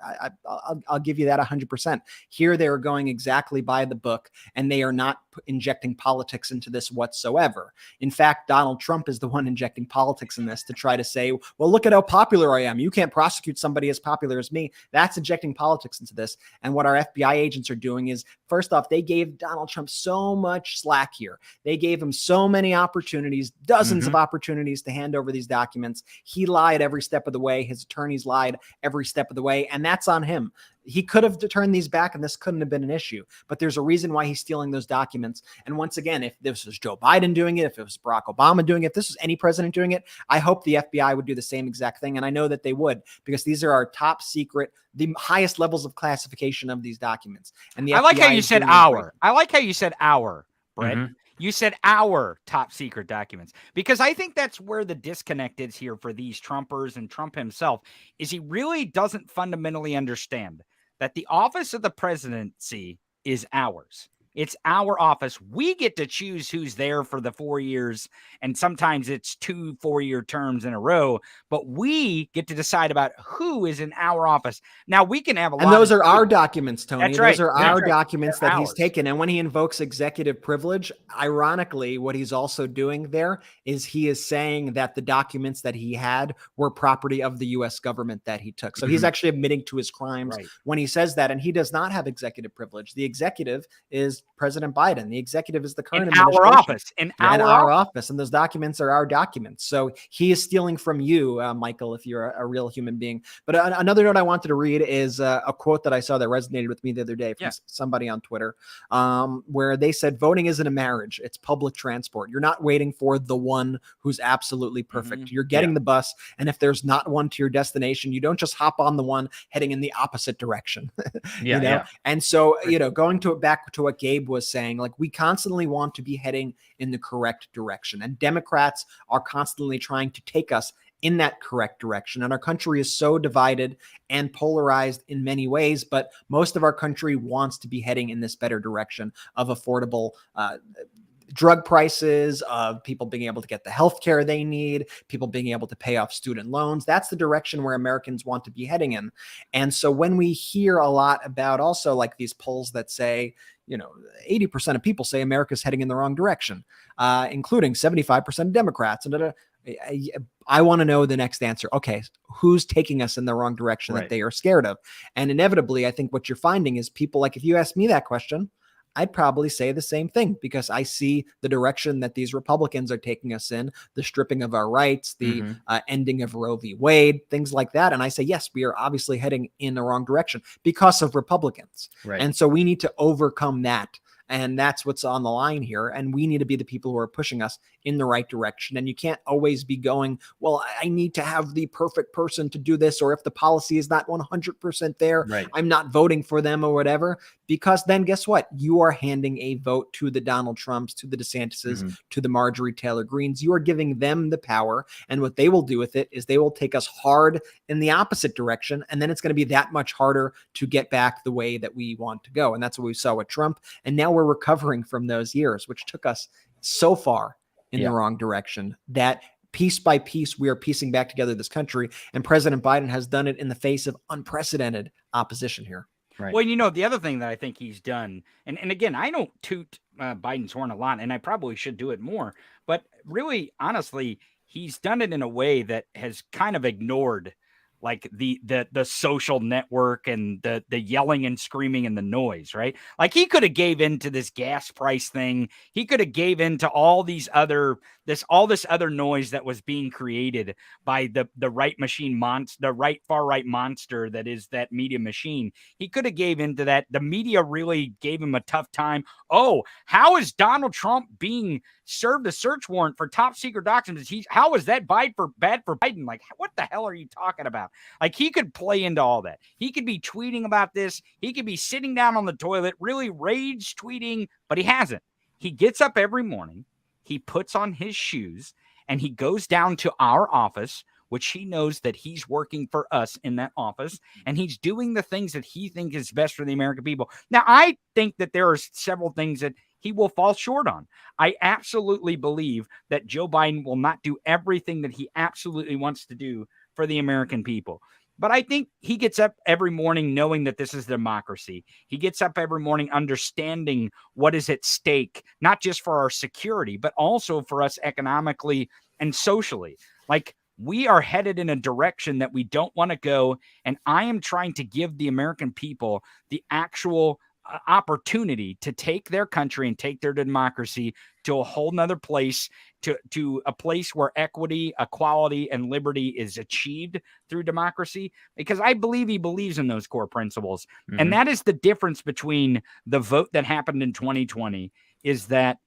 I'll give you that 100%. Here, they are going exactly by the book, and they are not injecting politics into this whatsoever. In fact, Donald Trump is the one injecting politics in this to try to say, well, look at how popular I am. You can't prosecute somebody as popular as me. That's injecting politics into this. And what our FBI agents are doing is, first off, they gave Donald Trump so much slack here. They gave him so many opportunities, dozens of opportunities to hand over these documents. He lied every step of the way. His attorneys lied every step of the way, and that's on him. He could have turned these back, and this couldn't have been an issue. But there's a reason why he's stealing those documents. And once again, if this was Joe Biden doing it, if it was Barack Obama doing it, if this was any president doing it, I hope the FBI would do the same exact thing. And I know that they would, because these are our top secret, the highest levels of classification of these documents. And the I like how you said our. I like how you said our, Brett. You said our top secret documents, because I think that's where the disconnect is here for these Trumpers and Trump himself, is he really doesn't fundamentally understand that the office of the presidency is ours. It's our office. We get to choose who's there for the 4 years, and sometimes it's 2 4-year terms in a row, but we get to decide about who is in our office. Now, we can have a lot. And those are our documents, Tony. That's right. Those are our documents that he's ours. taken. And when he invokes executive privilege, ironically, what he's also doing there is he is saying that the documents that he had were property of the U.S. government that he took. So he's actually admitting to his crimes when he says that. And he does not have executive privilege. The executive is President Biden. The executive is the current administration. Our office. In our office. And those documents are our documents. So he is stealing from you, Michael, if you're a real human being. But another note I wanted to read is a quote that I saw that resonated with me the other day from somebody on Twitter, where they said, voting isn't a marriage. It's public transport. You're not waiting for the one who's absolutely perfect. You're getting the bus. And if there's not one to your destination, you don't just hop on the one heading in the opposite direction. And so, going back to what Gabe was saying, like, we constantly want to be heading in the correct direction, and Democrats are constantly trying to take us in that correct direction. And our country is so divided and polarized in many ways, but most of our country wants to be heading in this better direction of affordable drug prices, of people being able to get the health care they need, people being able to pay off student loans. That's the direction where Americans want to be heading in. And so when we hear a lot about also like these polls that say, 80% of people say America's heading in the wrong direction, including 75% of Democrats. And I want to know the next answer. Okay, who's taking us in the wrong direction that they are scared of? And inevitably, I think what you're finding is people, like, if you ask me that question, I'd probably say the same thing, because I see the direction that these Republicans are taking us in, the stripping of our rights, the ending of Roe v. Wade, things like that. And I say, yes, we are obviously heading in the wrong direction because of Republicans. And so we need to overcome that. And that's what's on the line here. And we need to be the people who are pushing us in the right direction. And you can't always be going, well, I need to have the perfect person to do this. Or if the policy is not 100% there, I'm not voting for them or whatever. Because then guess what? You are handing a vote to the Donald Trumps, to the DeSantises, to the Marjorie Taylor Greens. You are giving them the power. And what they will do with it is they will take us hard in the opposite direction. And then it's going to be that much harder to get back the way that we want to go. And that's what we saw with Trump. And now we're recovering from those years, which took us so far in the wrong direction, that piece by piece, we are piecing back together this country. And President Biden has done it in the face of unprecedented opposition here. Right. Well, the other thing that I think he's done, and again, I don't toot Biden's horn a lot, and I probably should do it more, but really, honestly, he's done it in a way that has kind of ignored like the social network and the yelling and screaming and the noise, right? Like he could have gave into this gas price thing. He could have gave into all this other noise that was being created by the right machine the far right monster that is that media machine. He could have gave into that. The media really gave him a tough time. Oh, how is Donald Trump being served a search warrant for top secret documents? How is that bad for Biden? Like, what the hell are you talking about? Like, he could play into all that. He could be tweeting about this. He could be sitting down on the toilet, really rage tweeting, but he hasn't. He gets up every morning, he puts on his shoes, and he goes down to our office, which he knows that he's working for us in that office, and he's doing the things that he thinks is best for the American people. Now, I think that there are several things that he will fall short on. I absolutely believe that Joe Biden will not do everything that he absolutely wants to do for the American people. But I think he gets up every morning knowing that this is democracy. He gets up every morning understanding what is at stake, not just for our security, but also for us economically and socially. Like, we are headed in a direction that we don't want to go. And I am trying to give the American people the actual opportunity to take their country and take their democracy to a whole nother place, to a place where equity, equality, and liberty is achieved through democracy, because I believe he believes in those core principles. Mm-hmm. And that is the difference between the vote that happened in 2020 is that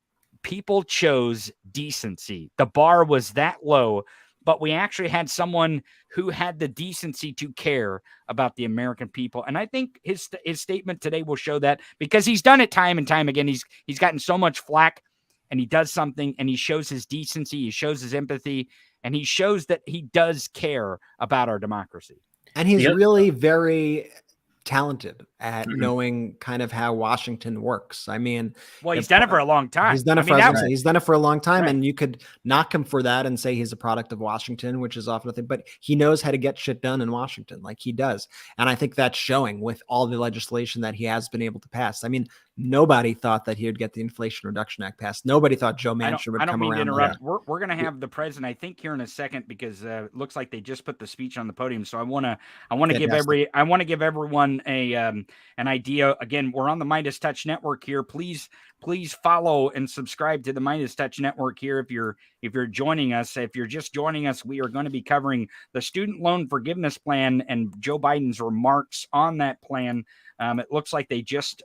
people chose decency. The bar was that low, but we actually had someone who had the decency to care about the American people. And I think his statement today will show that, because he's done it time and time again. He's gotten so much flack, and he does something and he shows his decency, he shows his empathy, and he shows that he does care about our democracy. And he's really very talented at knowing kind of how Washington works. I mean, well, he's done it for a long time. He's done it for a long time, and you could knock him for that and say he's a product of Washington, which is often a thing, but he knows how to get shit done in Washington, like he does. And I think that's showing with all the legislation that he has been able to pass. I mean, nobody thought that he would get the Inflation Reduction Act passed. Nobody thought Joe Manchin would come around. I don't mean to interrupt. We're going to have the president, I think, here in a second, because it looks like they just put the speech on the podium. So I want to give everyone an idea. Again, we're on the Midas Touch Network here. Please follow and subscribe to the Midas Touch Network here. If you're joining us, if you're just joining us, we are going to be covering the student loan forgiveness plan and Joe Biden's remarks on that plan. It looks like they just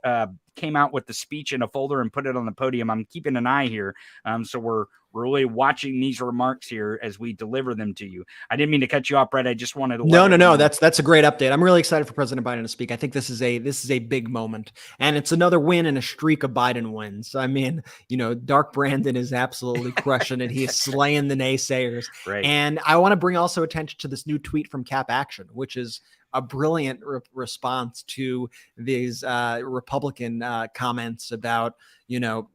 came out with the speech in a folder and put it on the podium. I'm keeping an eye here. So we're really watching these remarks here as we deliver them to you. I didn't mean to cut you off, Brett. I just wanted to No. That's a great update. I'm really excited for President Biden to speak. I think this is a big moment, and it's another win in a streak of Biden wins. I mean, Dark Brandon is absolutely crushing it. He's slaying the naysayers. Right. And I want to bring also attention to this new tweet from Cap Action, which is a brilliant response to these Republican comments about,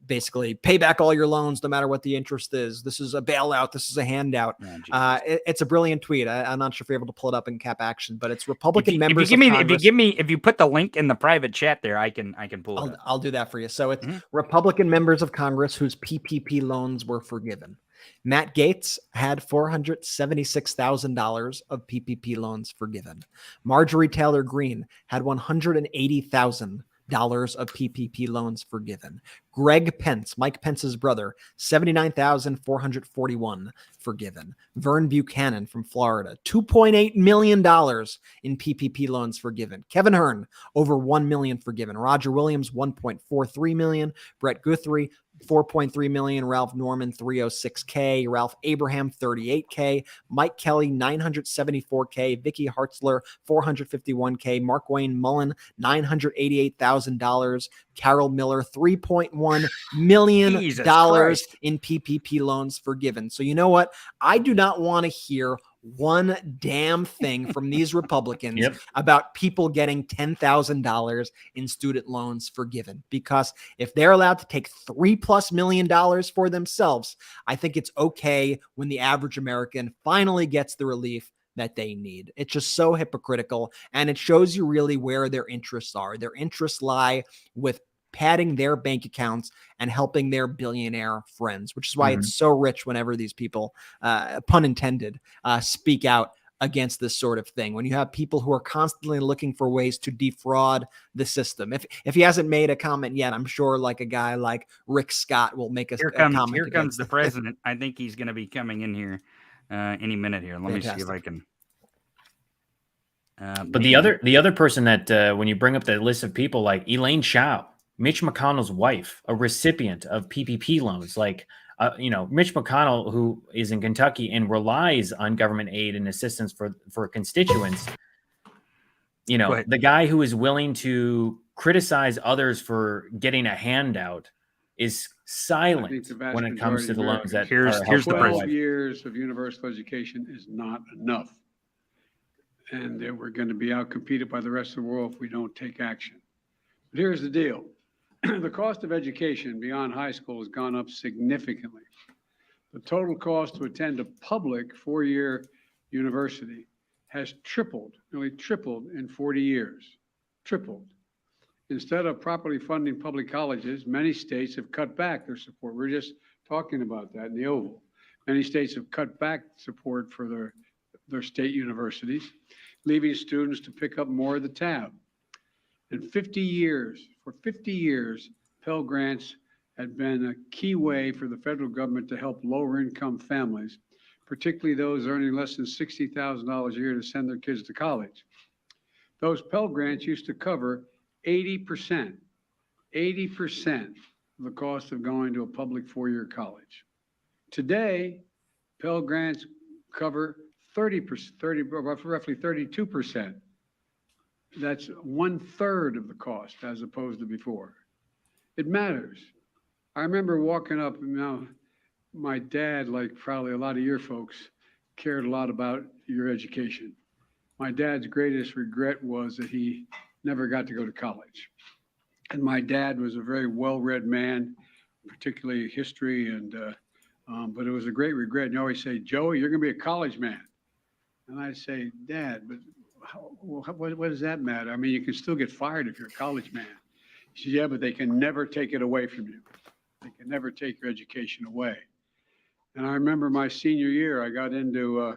basically pay back all your loans, no matter what the interest is. This is a bailout. This is a handout. It's a brilliant tweet. I'm not sure if you're able to pull it up in Cap Action, but it's Republican members. If you put the link in the private chat there, I can pull it. I'll do that for you. So it's Republican members of Congress whose PPP loans were forgiven. Matt Gaetz had $476,000 of PPP loans forgiven. Marjorie Taylor Greene had $180,000 of PPP loans forgiven. Greg Pence, Mike Pence's brother, $79,441 forgiven. Vern Buchanan from Florida, $2.8 million in PPP loans forgiven. Kevin Hearn, over $1 million forgiven. Roger Williams, $1.43 million. Brett Guthrie, $4.3 million. Ralph Norman, $306K. Ralph Abraham, $38K. Mike Kelly, $974K. Vicky Hartzler, $451K. Mark Wayne Mullen, $988,000. Carol Miller, $3.1 million in PPP loans forgiven. So you know what? I do not want to hear one damn thing from these Republicans about people getting $10,000 in student loans forgiven. Because if they're allowed to take $3+ million for themselves, I think it's okay when the average American finally gets the relief that they need. It's just so hypocritical, and it shows you really where their interests are. Their interests lie with padding their bank accounts and helping their billionaire friends, which is why it's so rich whenever these people, pun intended, speak out against this sort of thing. When you have people who are constantly looking for ways to defraud the system. If he hasn't made a comment yet, I'm sure like a guy like Rick Scott will make a comment. Here comes the president. I think he's going to be coming in here any minute here. Let me see if I can. But the other person that when you bring up the list of people like Elaine Chao, Mitch McConnell's wife, a recipient of PPP loans, like, Mitch McConnell, who is in Kentucky and relies on government aid and assistance for constituents, the guy who is willing to criticize others for getting a handout is silent when it comes to the loans that here's the 12 years of universal education is not enough. And that we're going to be outcompeted by the rest of the world if we don't take action. But here's the deal. The cost of education beyond high school has gone up significantly. The total cost to attend a public 4-year university has nearly tripled in 40 years. Tripled. Instead of properly funding public colleges, many states have cut back their support. We're just talking about that in the Oval. Many states have cut back support for their state universities, leaving students to pick up more of the tab. For 50 years, Pell Grants had been a key way for the federal government to help lower income families, particularly those earning less than $60,000 a year to send their kids to college. Those Pell Grants used to cover 80% of the cost of going to a public 4-year college. Today, Pell Grants cover roughly 32%. That's 1/3 of the cost as opposed to before. It matters. I remember walking up, my dad, like probably a lot of your folks, cared a lot about your education. My dad's greatest regret was that he never got to go to college. And my dad was a very well-read man, particularly history, but it was a great regret. And you always say, Joey, you're going to be a college man. And I'd say, Dad, but what does that matter? I mean, you can still get fired if you're a college man. He said, yeah, but they can never take it away from you. They can never take your education away. And I remember my senior year, I got into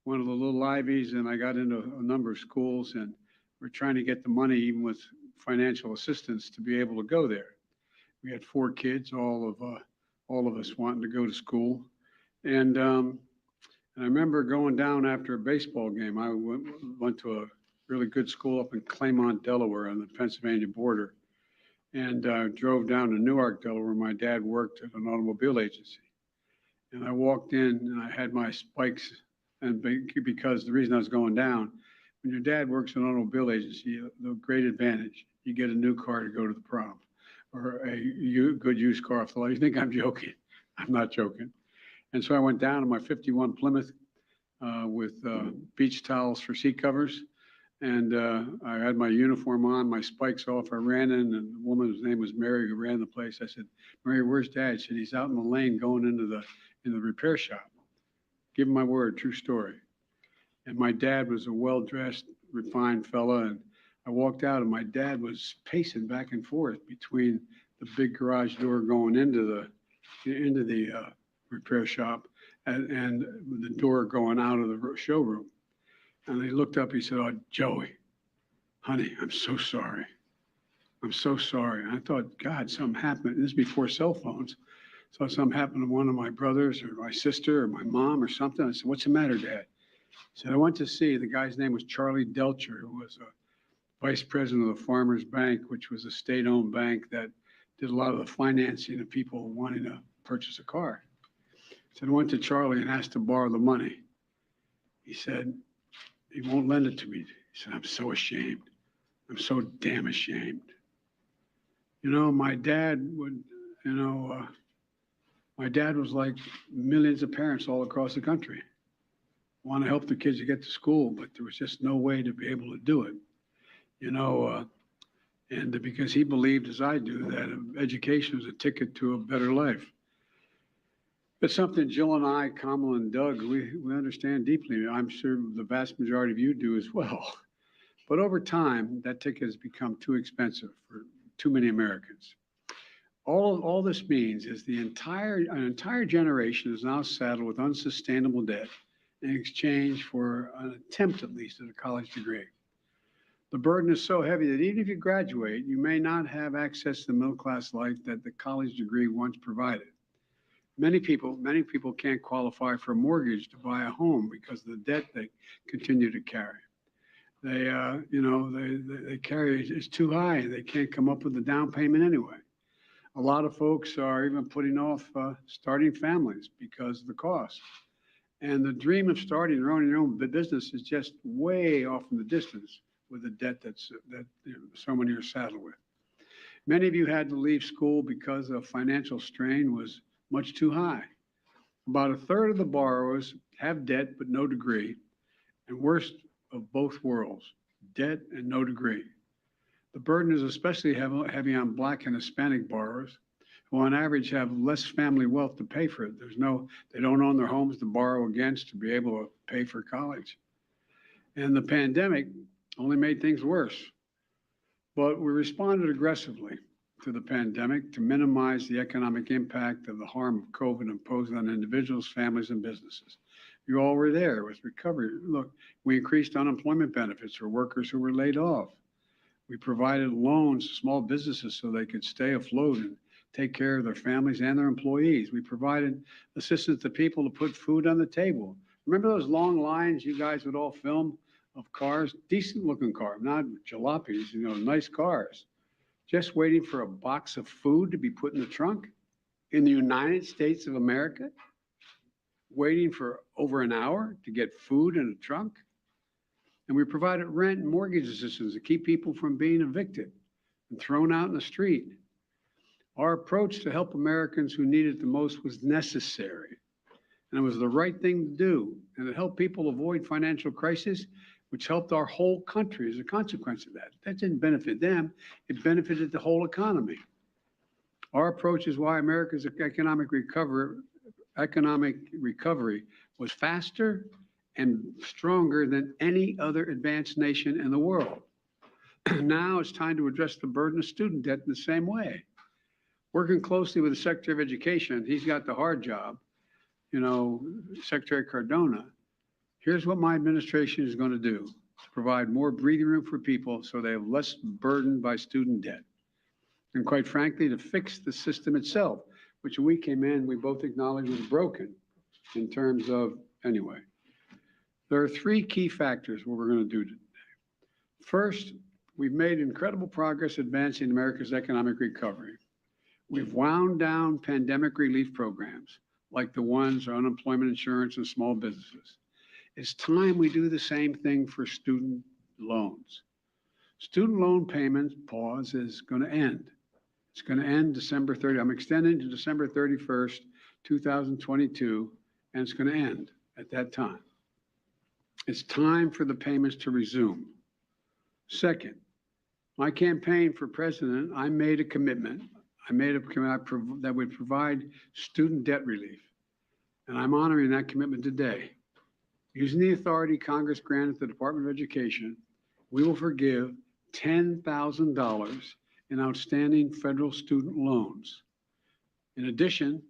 one of the little Ivies, and I got into a number of schools, and we're trying to get the money, even with financial assistance, to be able to go there. We had 4 kids, all of us wanting to go to school. And I remember going down after a baseball game. I went to a really good school up in Claymont, Delaware, on the Pennsylvania border, and drove down to Newark, Delaware. My dad worked at an automobile agency. And I walked in, and I had my spikes, and because the reason I was going down, when your dad works at an automobile agency, the great advantage, you get a new car to go to the prom, or a good used car off the lot. You think I'm joking? I'm not joking. And so I went down to my 51 Plymouth with beach towels for seat covers. And I had my uniform on, my spikes off. I ran in, and the woman's name was Mary, who ran the place. I said, Mary, where's Dad? She said, he's out in the lane going into the repair shop. Give him my word, true story. And my dad was a well-dressed, refined fella. And I walked out, and my dad was pacing back and forth between the big garage door going into the repair shop and the door going out of the showroom. And he looked up, he said, oh, Joey, honey, I'm so sorry. I'm so sorry. And I thought, God, something happened. This is before cell phones. So something happened to one of my brothers or my sister or my mom or something. I said, what's the matter, Dad? He said, I went to see, the guy's name was Charlie Delcher, who was a vice president of the Farmers Bank, which was a state-owned bank that did a lot of the financing of people wanting to purchase a car. He said, I went to Charlie and asked to borrow the money. He said, he won't lend it to me. He said, I'm so ashamed. I'm so damn ashamed. My dad would, my dad was like millions of parents all across the country. want to help the kids to get to school, but there was just no way to be able to do it. And because he believed, as I do, that education was a ticket to a better life. It's something Jill and I, Kamala and Doug, we understand deeply. I'm sure the vast majority of you do as well. But over time, that ticket has become too expensive for too many Americans. All this means is an entire generation is now saddled with unsustainable debt in exchange for an attempt, at least, at a college degree. The burden is so heavy that even if you graduate, you may not have access to the middle-class life that the college degree once provided. Many people can't qualify for a mortgage to buy a home because of the debt they continue to carry. They carry, it's too high. They can't come up with the down payment anyway. A lot of folks are even putting off starting families because of the cost. And the dream of starting their own business is just way off in the distance with the debt that so many are saddled with. Many of you had to leave school because of financial strain was much too high. About a third of the borrowers have debt but no degree, and worst of both worlds, debt and no degree. The burden is especially heavy on Black and Hispanic borrowers, who on average have less family wealth to pay for it. They don't own their homes to borrow against to be able to pay for college. And the pandemic only made things worse. But we responded aggressively to the pandemic to minimize the economic impact of the harm of COVID imposed on individuals, families, and businesses. You all were there with recovery. Look, we increased unemployment benefits for workers who were laid off. We provided loans to small businesses so they could stay afloat and take care of their families and their employees. We provided assistance to people to put food on the table. Remember those long lines you guys would all film of cars, decent looking cars, not jalopies, nice cars, just waiting for a box of food to be put in the trunk in the United States of America, waiting for over an hour to get food in a trunk. And we provided rent and mortgage assistance to keep people from being evicted and thrown out in the street. Our approach to help Americans who need it the most was necessary, and it was the right thing to do, and it helped people avoid financial crisis, which helped our whole country as a consequence of that. That didn't benefit them, it benefited the whole economy. Our approach is why America's economic recovery was faster and stronger than any other advanced nation in the world. Now it's time to address the burden of student debt in the same way. Working closely with the Secretary of Education, he's got the hard job, Secretary Cardona. Here's what my administration is going to do to provide more breathing room for people so they have less burden by student debt. And quite frankly, to fix the system itself, which when we came in, we both acknowledged was broken in terms of, anyway. There are three key factors what we're going to do today. First, we've made incredible progress advancing America's economic recovery. We've wound down pandemic relief programs like the ones on unemployment insurance and small businesses. It's time we do the same thing for student loans. Student loan payments pause is going to end. It's going to end December 30. I'm extending to December 31st, 2022, and it's going to end at that time. It's time for the payments to resume. Second, my campaign for president, I made a commitment. That would provide student debt relief. And I'm honoring that commitment today. Using the authority Congress granted the Department of Education, we will forgive $10,000 in outstanding federal student loans. In addition,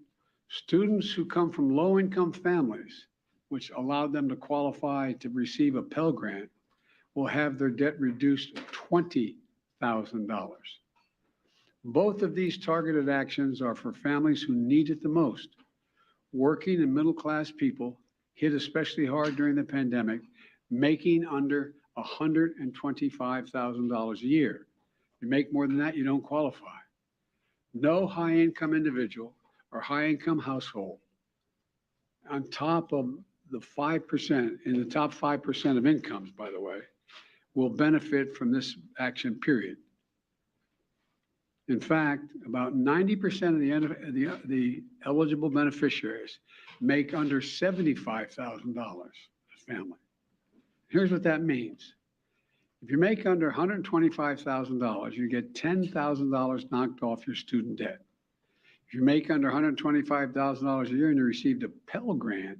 students who come from low-income families, which allowed them to qualify to receive a Pell Grant, will have their debt reduced to $20,000. Both of these targeted actions are for families who need it the most. Working and middle-class people hit especially hard during the pandemic, making under $125,000 a year. You make more than that, you don't qualify. No high-income individual or high-income household on top of the 5%, in the top 5% of incomes, by the way, will benefit from this action, period. In fact, about 90% of the eligible beneficiaries make under $75,000. family. Here's what that means. If you make under $125,000, you get $10,000 knocked off your student debt. If you make under $125,000 a year and you received a Pell Grant,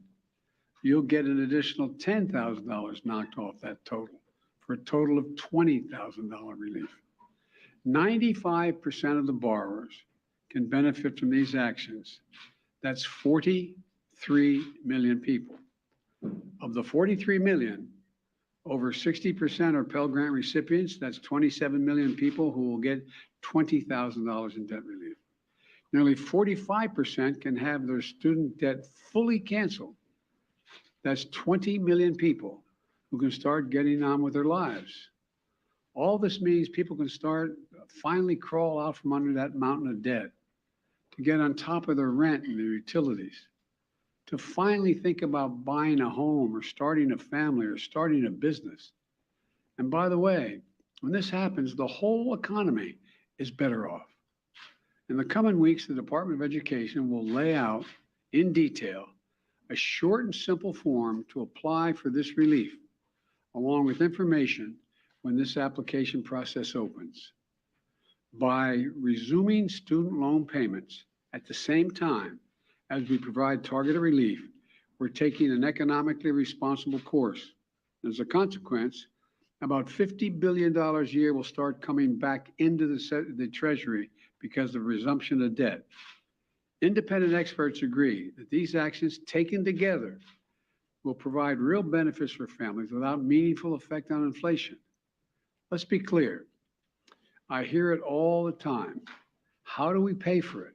you'll get an additional $10,000 knocked off that total for a total of $20,000 relief. 95% of the borrowers can benefit from these actions. That's 43 million people. Of the 43 million, over 60% are Pell Grant recipients. That's 27 million people who will get $20,000 in debt relief. Nearly 45% can have their student debt fully canceled. That's 20 million people who can start getting on with their lives. All this means people can finally crawl out from under that mountain of debt, to get on top of their rent and their utilities, to finally think about buying a home or starting a family or starting a business. And by the way, when this happens, the whole economy is better off. In the coming weeks, the Department of Education will lay out in detail a short and simple form to apply for this relief, along with information when this application process opens. By resuming student loan payments at the same time as we provide targeted relief, we're taking an economically responsible course. As a consequence, about $50 billion a year will start coming back into the Treasury because of resumption of debt. Independent experts agree that these actions taken together will provide real benefits for families without meaningful effect on inflation. Let's be clear. I hear it all the time. How do we pay for it?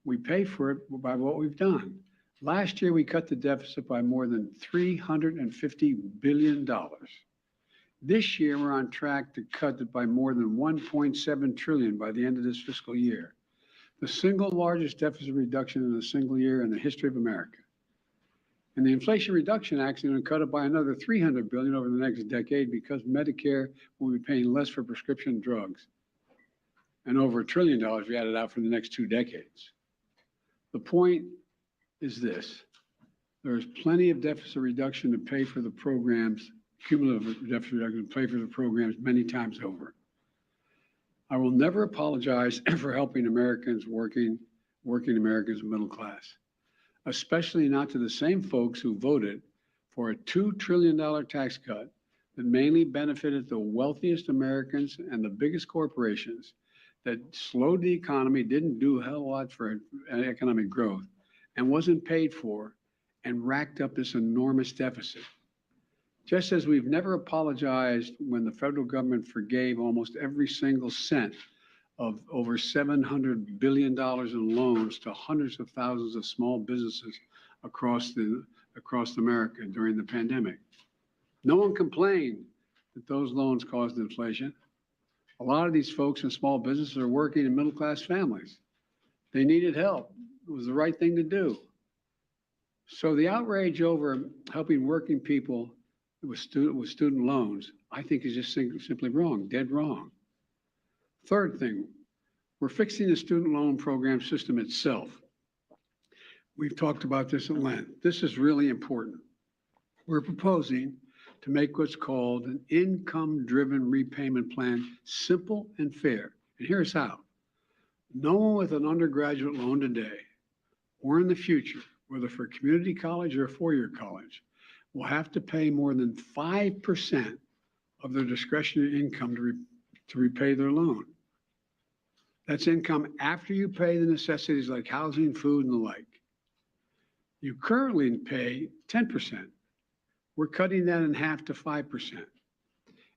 We pay for it by what we've done. Last year, we cut the deficit by more than $350 billion. This year, we're on track to cut it by more than $1.7 trillion by the end of this fiscal year, the single largest deficit reduction in a single year in the history of America. And the Inflation Reduction Act is going to cut it by another $300 billion over the next decade, because Medicare will be paying less for prescription drugs, and over $1 trillion we added out for the next 2 decades. The point is this: there is plenty of deficit reduction to pay for the programs, cumulative deficit reduction to pay for the programs many times over. I will never apologize for helping Americans, working Americans, middle class, especially not to the same folks who voted for a $2 trillion tax cut that mainly benefited the wealthiest Americans and the biggest corporations, that slowed the economy, didn't do a hell of a lot for economic growth, and wasn't paid for, and racked up this enormous deficit. Just as we've never apologized when the federal government forgave almost every single cent of over $700 billion in loans to hundreds of thousands of small businesses across America during the pandemic. No one complained that those loans caused inflation. A lot of these folks in small businesses are working in middle-class families. They needed help. It was the right thing to do. So the outrage over helping working people with student loans, I think, is just simply wrong, dead wrong. Third thing, we're fixing the student loan program system itself. We've talked about this at length. This is really important. We're proposing to make what's called an income-driven repayment plan simple and fair. And here's how. No one with an undergraduate loan today or in the future, whether for a community college or a four-year college, will have to pay more than 5% of their discretionary income to repay their loan. That's income after you pay the necessities like housing, food, and the like. You currently pay 10%. We're cutting that in half to 5%.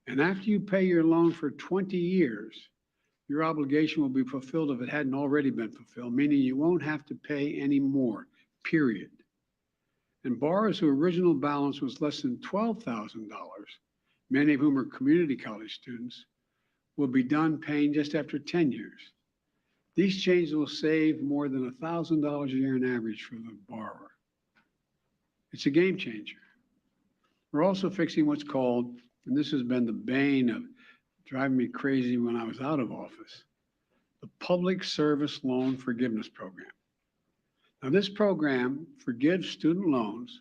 And after you pay your loan for 20 years, your obligation will be fulfilled if it hadn't already been fulfilled, meaning you won't have to pay any more, period. And borrowers whose original balance was less than $12,000, many of whom are community college students, will be done paying just after 10 years. These changes will save more than $1,000 a year on average for the borrower. It's a game changer. We're also fixing what's called, and this has been the bane of driving me crazy when I was out of office, the Public Service Loan Forgiveness Program. Now, this program forgives student loans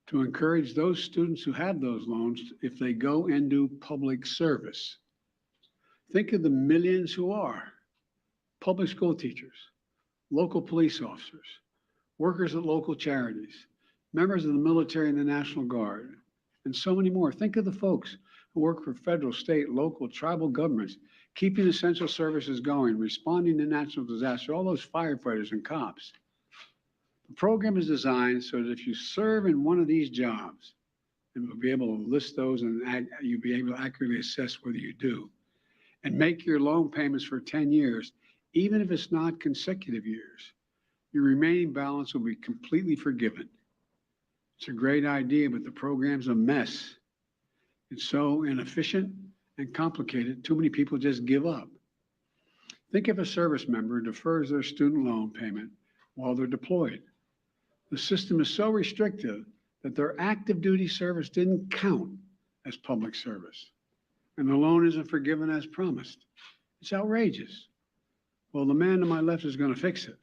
to encourage those students who have those loans if they go and do public service. Think of the millions who are public school teachers, local police officers, workers at local charities, members of the military and the National Guard, and so many more. Think of the folks who work for federal, state, local, tribal governments, keeping essential services going, responding to natural disaster, all those firefighters and cops. The program is designed so that if you serve in one of these jobs, and we'll be able to list those and you'll be able to accurately assess whether you do, and make your loan payments for 10 years, even if it's not consecutive years, your remaining balance will be completely forgiven. It's a great idea, but the program's a mess. It's so inefficient and complicated, too many people just give up. Think if a service member defers their student loan payment while they're deployed. The system is so restrictive that their active duty service didn't count as public service, and the loan isn't forgiven as promised. It's outrageous. Well, the man to my left is going to fix it.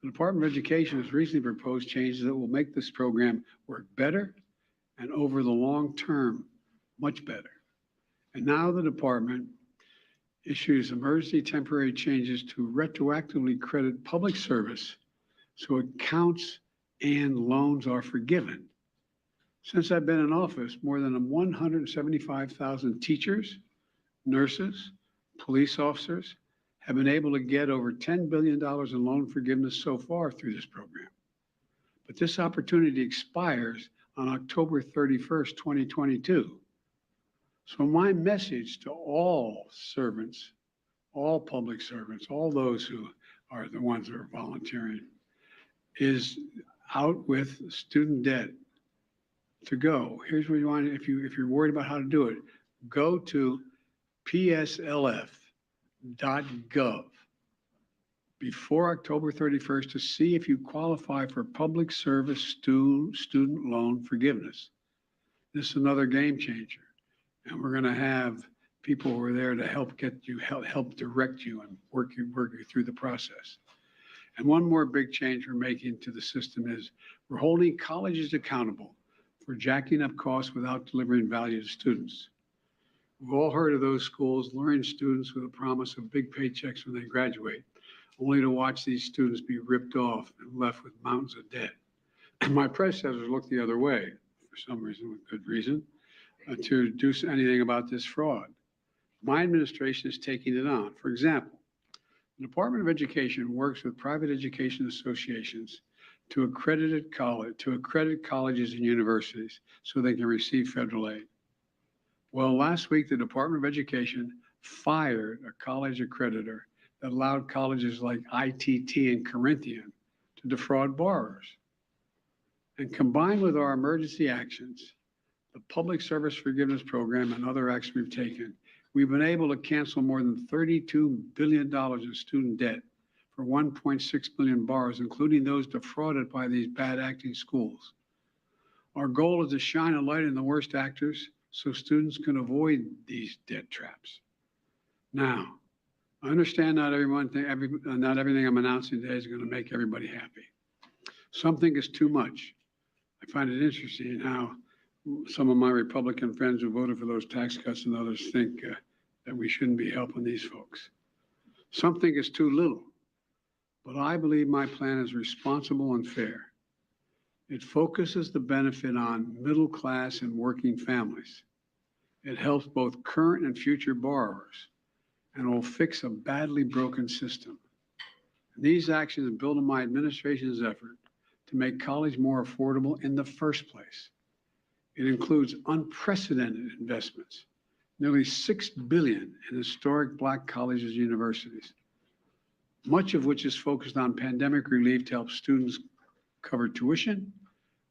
The Department of Education has recently proposed changes that will make this program work better and over the long term, much better. And now the department issues emergency temporary changes to retroactively credit public service so it counts and loans are forgiven. Since I've been in office, more than 175,000 teachers, nurses, police officers have been able to get over $10 billion in loan forgiveness so far through this program. But this opportunity expires on October 31st, 2022. So my message to all servants, all public servants, all those who are the ones that are volunteering, is out with student debt to go. Here's what you want, if you're worried about how to do it, go to pslf.gov before October 31st to see if you qualify for public service student loan forgiveness. This is another game changer. And we're going to have people who are there to help get you, help direct you and work you through the process. And one more big change we're making to the system is we're holding colleges accountable for jacking up costs without delivering value to students. We've all heard of those schools luring students with a promise of big paychecks when they graduate, only to watch these students be ripped off and left with mountains of debt. And my predecessors looked the other way, for some reason, with good reason, to do anything about this fraud. My administration is taking it on. For example, the Department of Education works with private education associations to accredit colleges and universities so they can receive federal aid. Well, last week, the Department of Education fired a college accreditor that allowed colleges like ITT and Corinthian to defraud borrowers. And combined with our emergency actions, the Public Service Forgiveness Program and other actions we've taken, we've been able to cancel more than $32 billion in student debt for 1.6 million borrowers, including those defrauded by these bad acting schools. Our goal is to shine a light on the worst actors so students can avoid these debt traps. Now, I understand not everything I'm announcing today is going to make everybody happy. Something is too much. I find it interesting how some of my Republican friends who voted for those tax cuts and others think that we shouldn't be helping these folks. Something is too little, but I believe my plan is responsible and fair. It focuses the benefit on middle class and working families. It helps both current and future borrowers, and will fix a badly broken system. These actions build on my administration's effort to make college more affordable in the first place. It includes unprecedented investments, nearly $6 billion in historic Black colleges and universities, much of which is focused on pandemic relief to help students cover tuition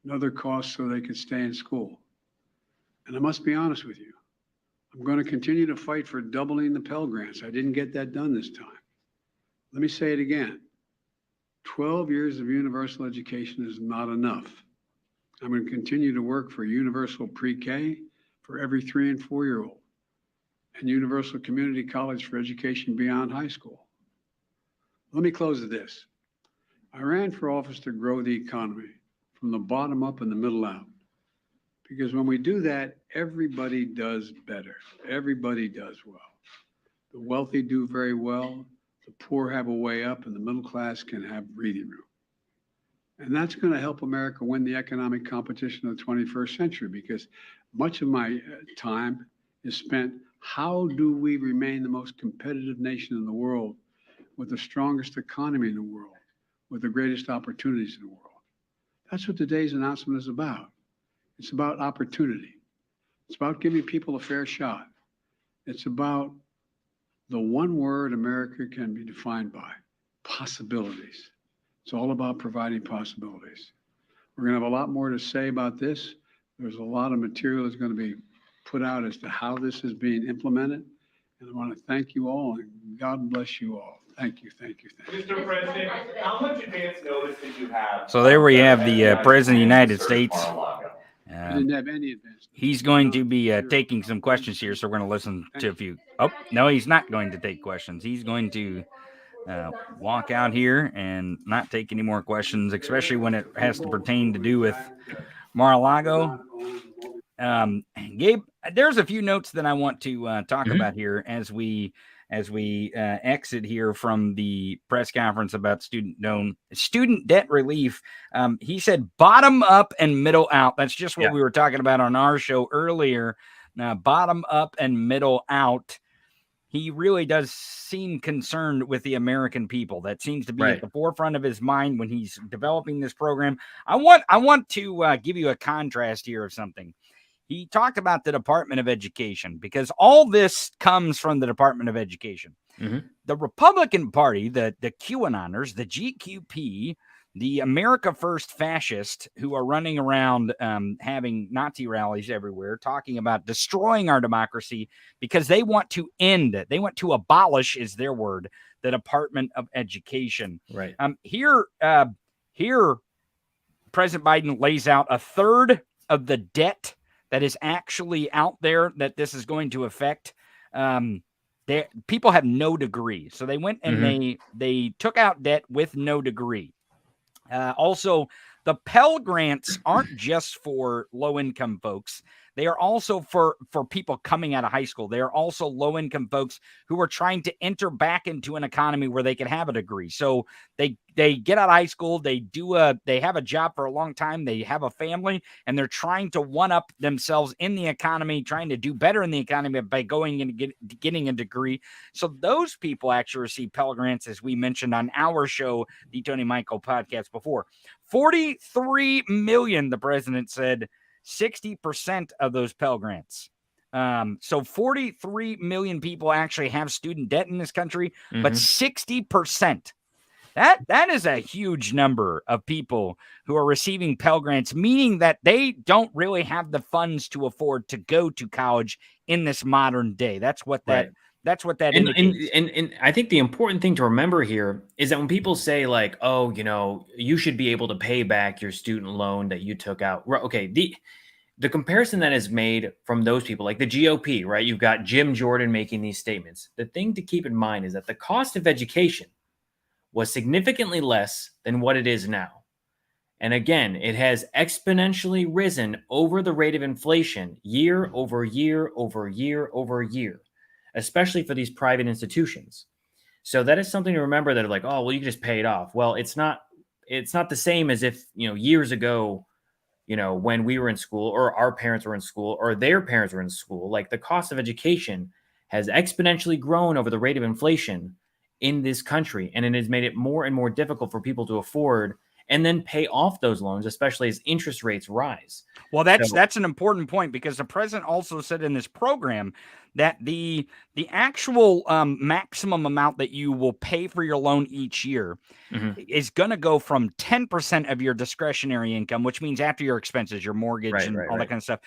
and other costs so they can stay in school. And I must be honest with you, I'm going to continue to fight for doubling the Pell Grants. I didn't get that done this time. Let me say it again. 12 years of universal education is not enough. I'm going to continue to work for universal pre-K for every 3- and 4-year-old and universal community college for education beyond high school. Let me close with this. I ran for office to grow the economy from the bottom up and the middle out. Because when we do that, everybody does better. Everybody does well. The wealthy do very well. The poor have a way up, and the middle class can have breathing room. And that's going to help America win the economic competition of the 21st century, because much of my time is spent, how do we remain the most competitive nation in the world with the strongest economy in the world, with the greatest opportunities in the world? That's what today's announcement is about. It's about opportunity. It's about giving people a fair shot. It's about the one word America can be defined by: possibilities. It's all about providing possibilities. We're going to have a lot more to say about this. There's a lot of material that's going to be put out as to how this is being implemented. And I want to thank you all, and God bless you all. Thank you, thank you, thank you. Mr. President, how much advance notice did you have? So there we have the President of the United States. I didn't have any advance. He's going to be taking some questions here, so we're going to listen to a few. Oh, no, he's not going to take questions. He's going to walk out here and not take any more questions, especially when it has to pertain to do with Mar-a-Lago. Gabe, there's a few notes that I want to talk about here as we exit here from the press conference about student debt relief. He said bottom up and middle out. That's just what we were talking about on our show earlier. Now, bottom up and middle out. He really does seem concerned with the American people. That seems to be at the forefront of his mind when he's developing this program. I want to give you a contrast here of something. He talked about the Department of Education, because all this comes from the Department of Education. Mm-hmm. The Republican Party, the QAnoners, the GQP, the America First fascists who are running around having Nazi rallies everywhere, talking about destroying our democracy because they want to abolish, is their word, the Department of Education. Right. Here, President Biden lays out a third of the debt that is actually out there that this is going to affect. People have no degree. So they went and they took out debt with no degree. Also, the Pell Grants aren't just for low-income folks. They are also for people coming out of high school. They are also low-income folks who are trying to enter back into an economy where they can have a degree. So they get out of high school, they have a job for a long time, they have a family, and they're trying to one-up themselves in the economy, trying to do better in the economy by going and getting a degree. So those people actually receive Pell Grants, as we mentioned on our show, the Tony Michael podcast before. 43 million, the president said, 60% of those Pell Grants. So 43 million people actually have student debt in this country, but 60%. That is a huge number of people who are receiving Pell Grants, meaning that they don't really have the funds to afford to go to college in this modern day. That's what that indicates. And I think the important thing to remember here is that when people say like, oh, you should be able to pay back your student loan that you took out. Okay, the comparison that is made from those people, like the GOP, right? You've got Jim Jordan making these statements. The thing to keep in mind is that the cost of education was significantly less than what it is now. And again, it has exponentially risen over the rate of inflation year over year over year over year, especially for these private institutions. So that is something to remember, that like, oh, well, you can just pay it off. Well, it's not the same as if, years ago, when we were in school, or our parents were in school, or their parents were in school. Like, the cost of education has exponentially grown over the rate of inflation in this country. And it has made it more and more difficult for people to afford and then pay off those loans, especially as interest rates rise. Well, that's an important point, because the president also said in this program that the actual maximum amount that you will pay for your loan each year is going to go from 10% of your discretionary income, which means after your expenses, your mortgage all that kind of stuff,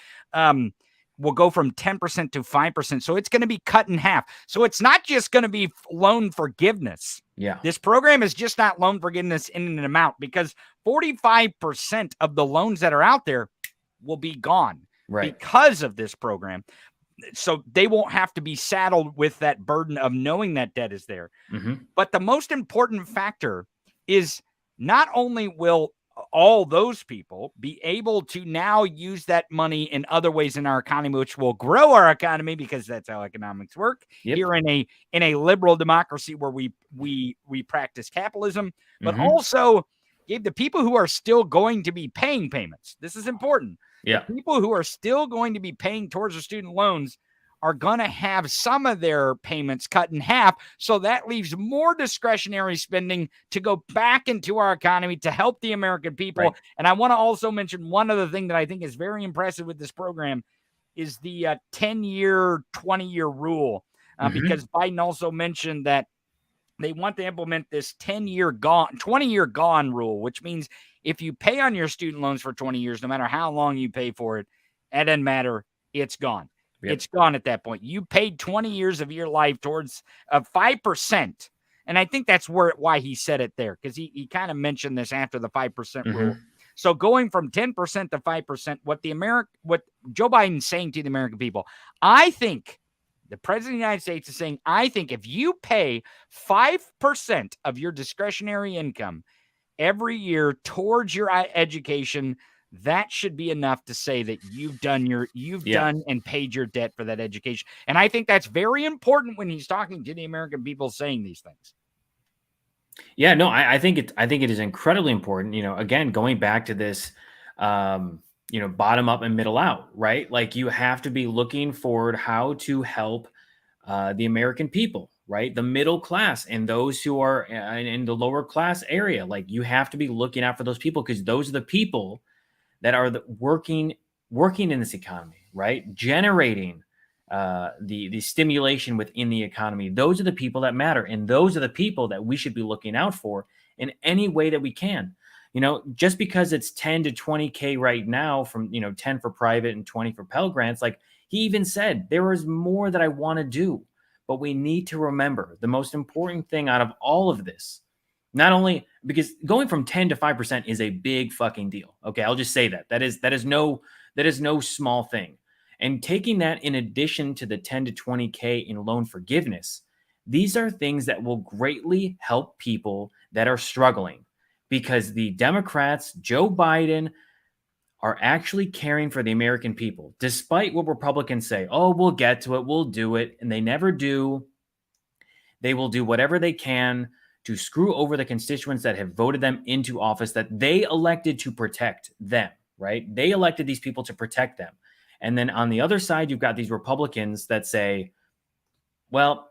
will go from 10% to 5%. So it's going to be cut in half. So it's not just going to be loan forgiveness. Yeah. This program is just not loan forgiveness in an amount, because 45% of the loans that are out there will be gone because of this program. So they won't have to be saddled with that burden of knowing that debt is there. But the most important factor is not only will all those people be able to now use that money in other ways in our economy, which will grow our economy, because that's how economics work here in a liberal democracy where we practice capitalism, but also give the people who are still going to be paying payments. This is important. The people who are still going to be paying towards their student loans are going to have some of their payments cut in half. So that leaves more discretionary spending to go back into our economy to help the American people. Right. And I want to also mention one other thing that I think is very impressive with this program is the 10-year, 20-year rule, because Biden also mentioned that they want to implement this 20-year gone rule, which means if you pay on your student loans for 20 years, no matter how long you pay for it, it doesn't matter. It's gone. Yep. It's gone at that point. You paid 20 years of your life towards 5%. And I think that's why he said it there, because he kind of mentioned this after the 5% rule. So going from 10% to 5%, what Joe Biden's saying to the American people, I think the president of the United States is saying, I think if you pay 5% of your discretionary income every year towards your education, that should be enough to say that you've done and paid your debt for that education. And I think that's very important when he's talking to the American people, saying these things. Yeah, no, I think it is incredibly important. Again, going back to this, bottom up and middle out, right? Like, you have to be looking forward how to help the American people, right? The middle class and those who are in the lower class area. Like, you have to be looking out for those people, because those are the people that are working in this economy, right? Generating the stimulation within the economy. Those are the people that matter. And those are the people that we should be looking out for in any way that we can. Just because it's 10 to 20K right now from, 10 for private and 20 for Pell Grants, like he even said, there is more that I want to do. But we need to remember the most important thing out of all of this, not only because going from 10 to 5% is a big fucking deal. Okay, I'll just say that. That is no small thing. And taking that in addition to the 10 to 20K in loan forgiveness, these are things that will greatly help people that are struggling, because the Democrats, Joe Biden, are actually caring for the American people, despite what Republicans say. Oh, we'll get to it. We'll do it. And they never do. They will do whatever they can to screw over the constituents that have voted them into office, that they elected to protect them, right? They elected these people to protect them. And then on the other side, you've got these Republicans that say, well,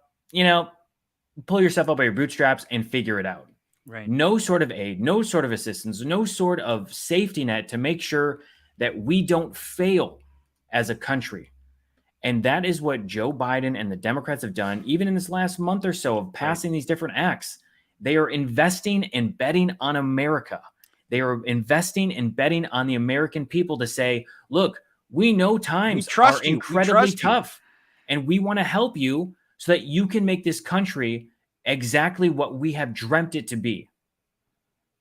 pull yourself up by your bootstraps and figure it out. Right. No sort of aid, no sort of assistance, no sort of safety net to make sure that we don't fail as a country. And that is what Joe Biden and the Democrats have done, even in this last month or so of passing these different acts. They are investing and betting on America. They are investing and betting on the American people to say, look, we know times are incredibly tough, and we want to help you so that you can make this country exactly what we have dreamt it to be.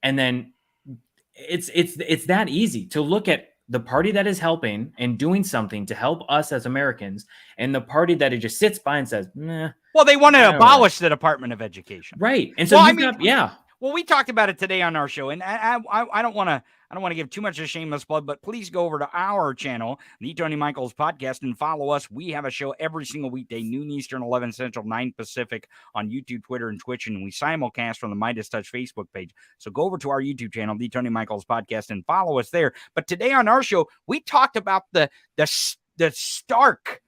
And then it's that easy to look at the party that is helping and doing something to help us as Americans, and the party that it just sits by and says, nah. Well, they want to abolish the Department of Education. Right. And so well, we talked about it today on our show, and I don't want to give too much of a shameless plug, but please go over to our channel, the Tony Michaels Podcast, and follow us. We have a show every single weekday, noon Eastern, 11 Central, 9 Pacific, on YouTube, Twitter, and Twitch, and we simulcast from the Midas Touch Facebook page. So go over to our YouTube channel, the Tony Michaels Podcast, and follow us there. But today on our show, we talked about the stark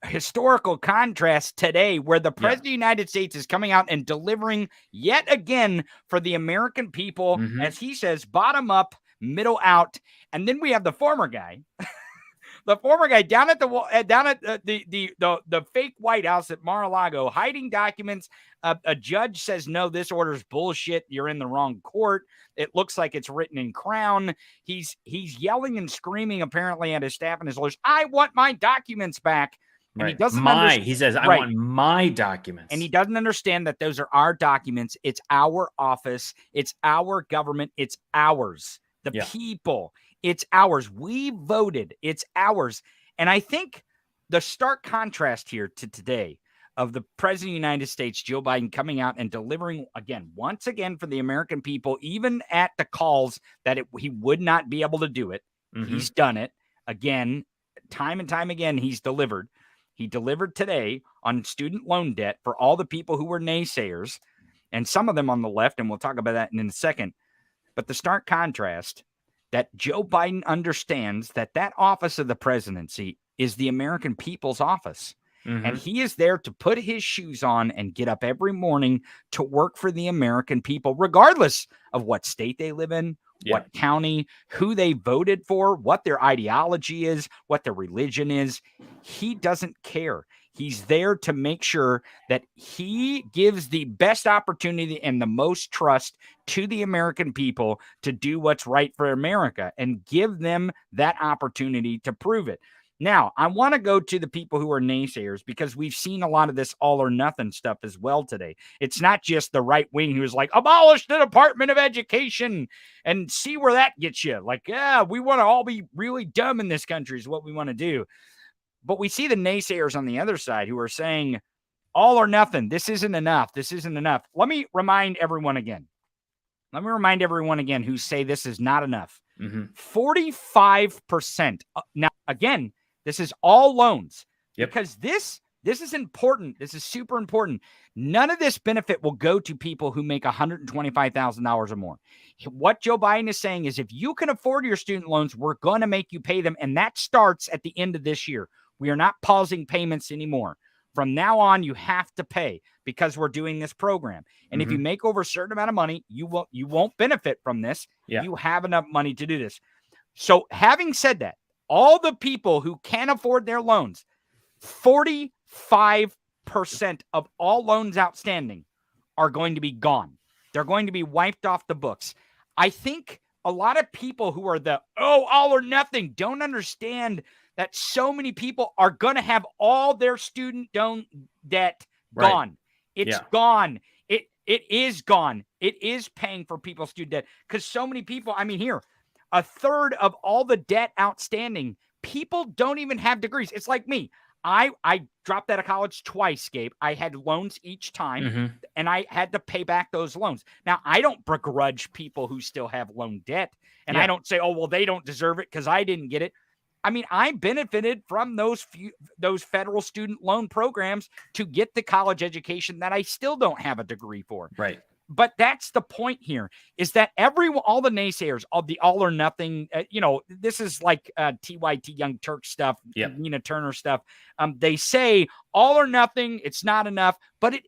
historical contrast today, where the president of the United States is coming out and delivering yet again for the American people, as he says, bottom up, middle out. And then we have the former guy, down at the fake White House at Mar-a-Lago, hiding documents. A judge says, no, this order's bullshit. You're in the wrong court. It looks like it's written in Crown. He's yelling and screaming apparently at his staff and his lawyers, I want my documents back. And he doesn't he says, I want my documents. And he doesn't understand that those are our documents. It's our office. It's our government. It's ours. The people. It's ours. We voted. It's ours. And I think the stark contrast here to today, of the president of the United States, Joe Biden, coming out and delivering once again for the American people, even at the calls that he would not be able to do it. Mm-hmm. He's done it again, time and time again. He's delivered. He delivered today on student loan debt for all the people who were naysayers, and some of them on the left, and we'll talk about that in a second. But the stark contrast that Joe Biden understands that office of the presidency is the American people's office. Mm-hmm. And he is there to put his shoes on and get up every morning to work for the American people, regardless of what state they live in, what county, who they voted for, what their ideology is, what their religion is. He doesn't care. He's there to make sure that he gives the best opportunity and the most trust to the American people to do what's right for America and give them that opportunity to prove it. Now, I want to go to the people who are naysayers because we've seen a lot of this all or nothing stuff as well today. It's not just the right wing who's like, abolish the Department of Education and see where that gets you. Like, we want to all be really dumb in this country is what we want to do. But we see the naysayers on the other side who are saying all or nothing. This isn't enough. This isn't enough. Let me remind everyone again who say this is not enough. 45%. Now, again, this is all loans because this is important. This is super important. None of this benefit will go to people who make $125,000 or more. What Joe Biden is saying is if you can afford your student loans, we're going to make you pay them. And that starts at the end of this year. We are not pausing payments anymore. From now on, you have to pay because we're doing this program. And if you make over a certain amount of money, you won't benefit from this. You have enough money to do this. So having said that, all the people who can afford their loans, 45% of all loans outstanding are going to be gone. They're going to be wiped off the books. I think a lot of people who are all or nothing don't understand that so many people are going to have all their student loan debt gone. It's gone. It is gone. It is paying for people's student debt because so many people, a third of all the debt outstanding, people don't even have degrees. It's like me. I dropped out of college twice, Gabe. I had loans each time, and I had to pay back those loans. Now, I don't begrudge people who still have loan debt, and I don't say, oh, well, they don't deserve it because I didn't get it. I benefited from those federal student loan programs to get the college education that I still don't have a degree for. Right. But that's the point here is that all the naysayers of the all or nothing, this is like TYT Young Turk stuff, Nina Turner stuff. They say all or nothing. It's not enough. But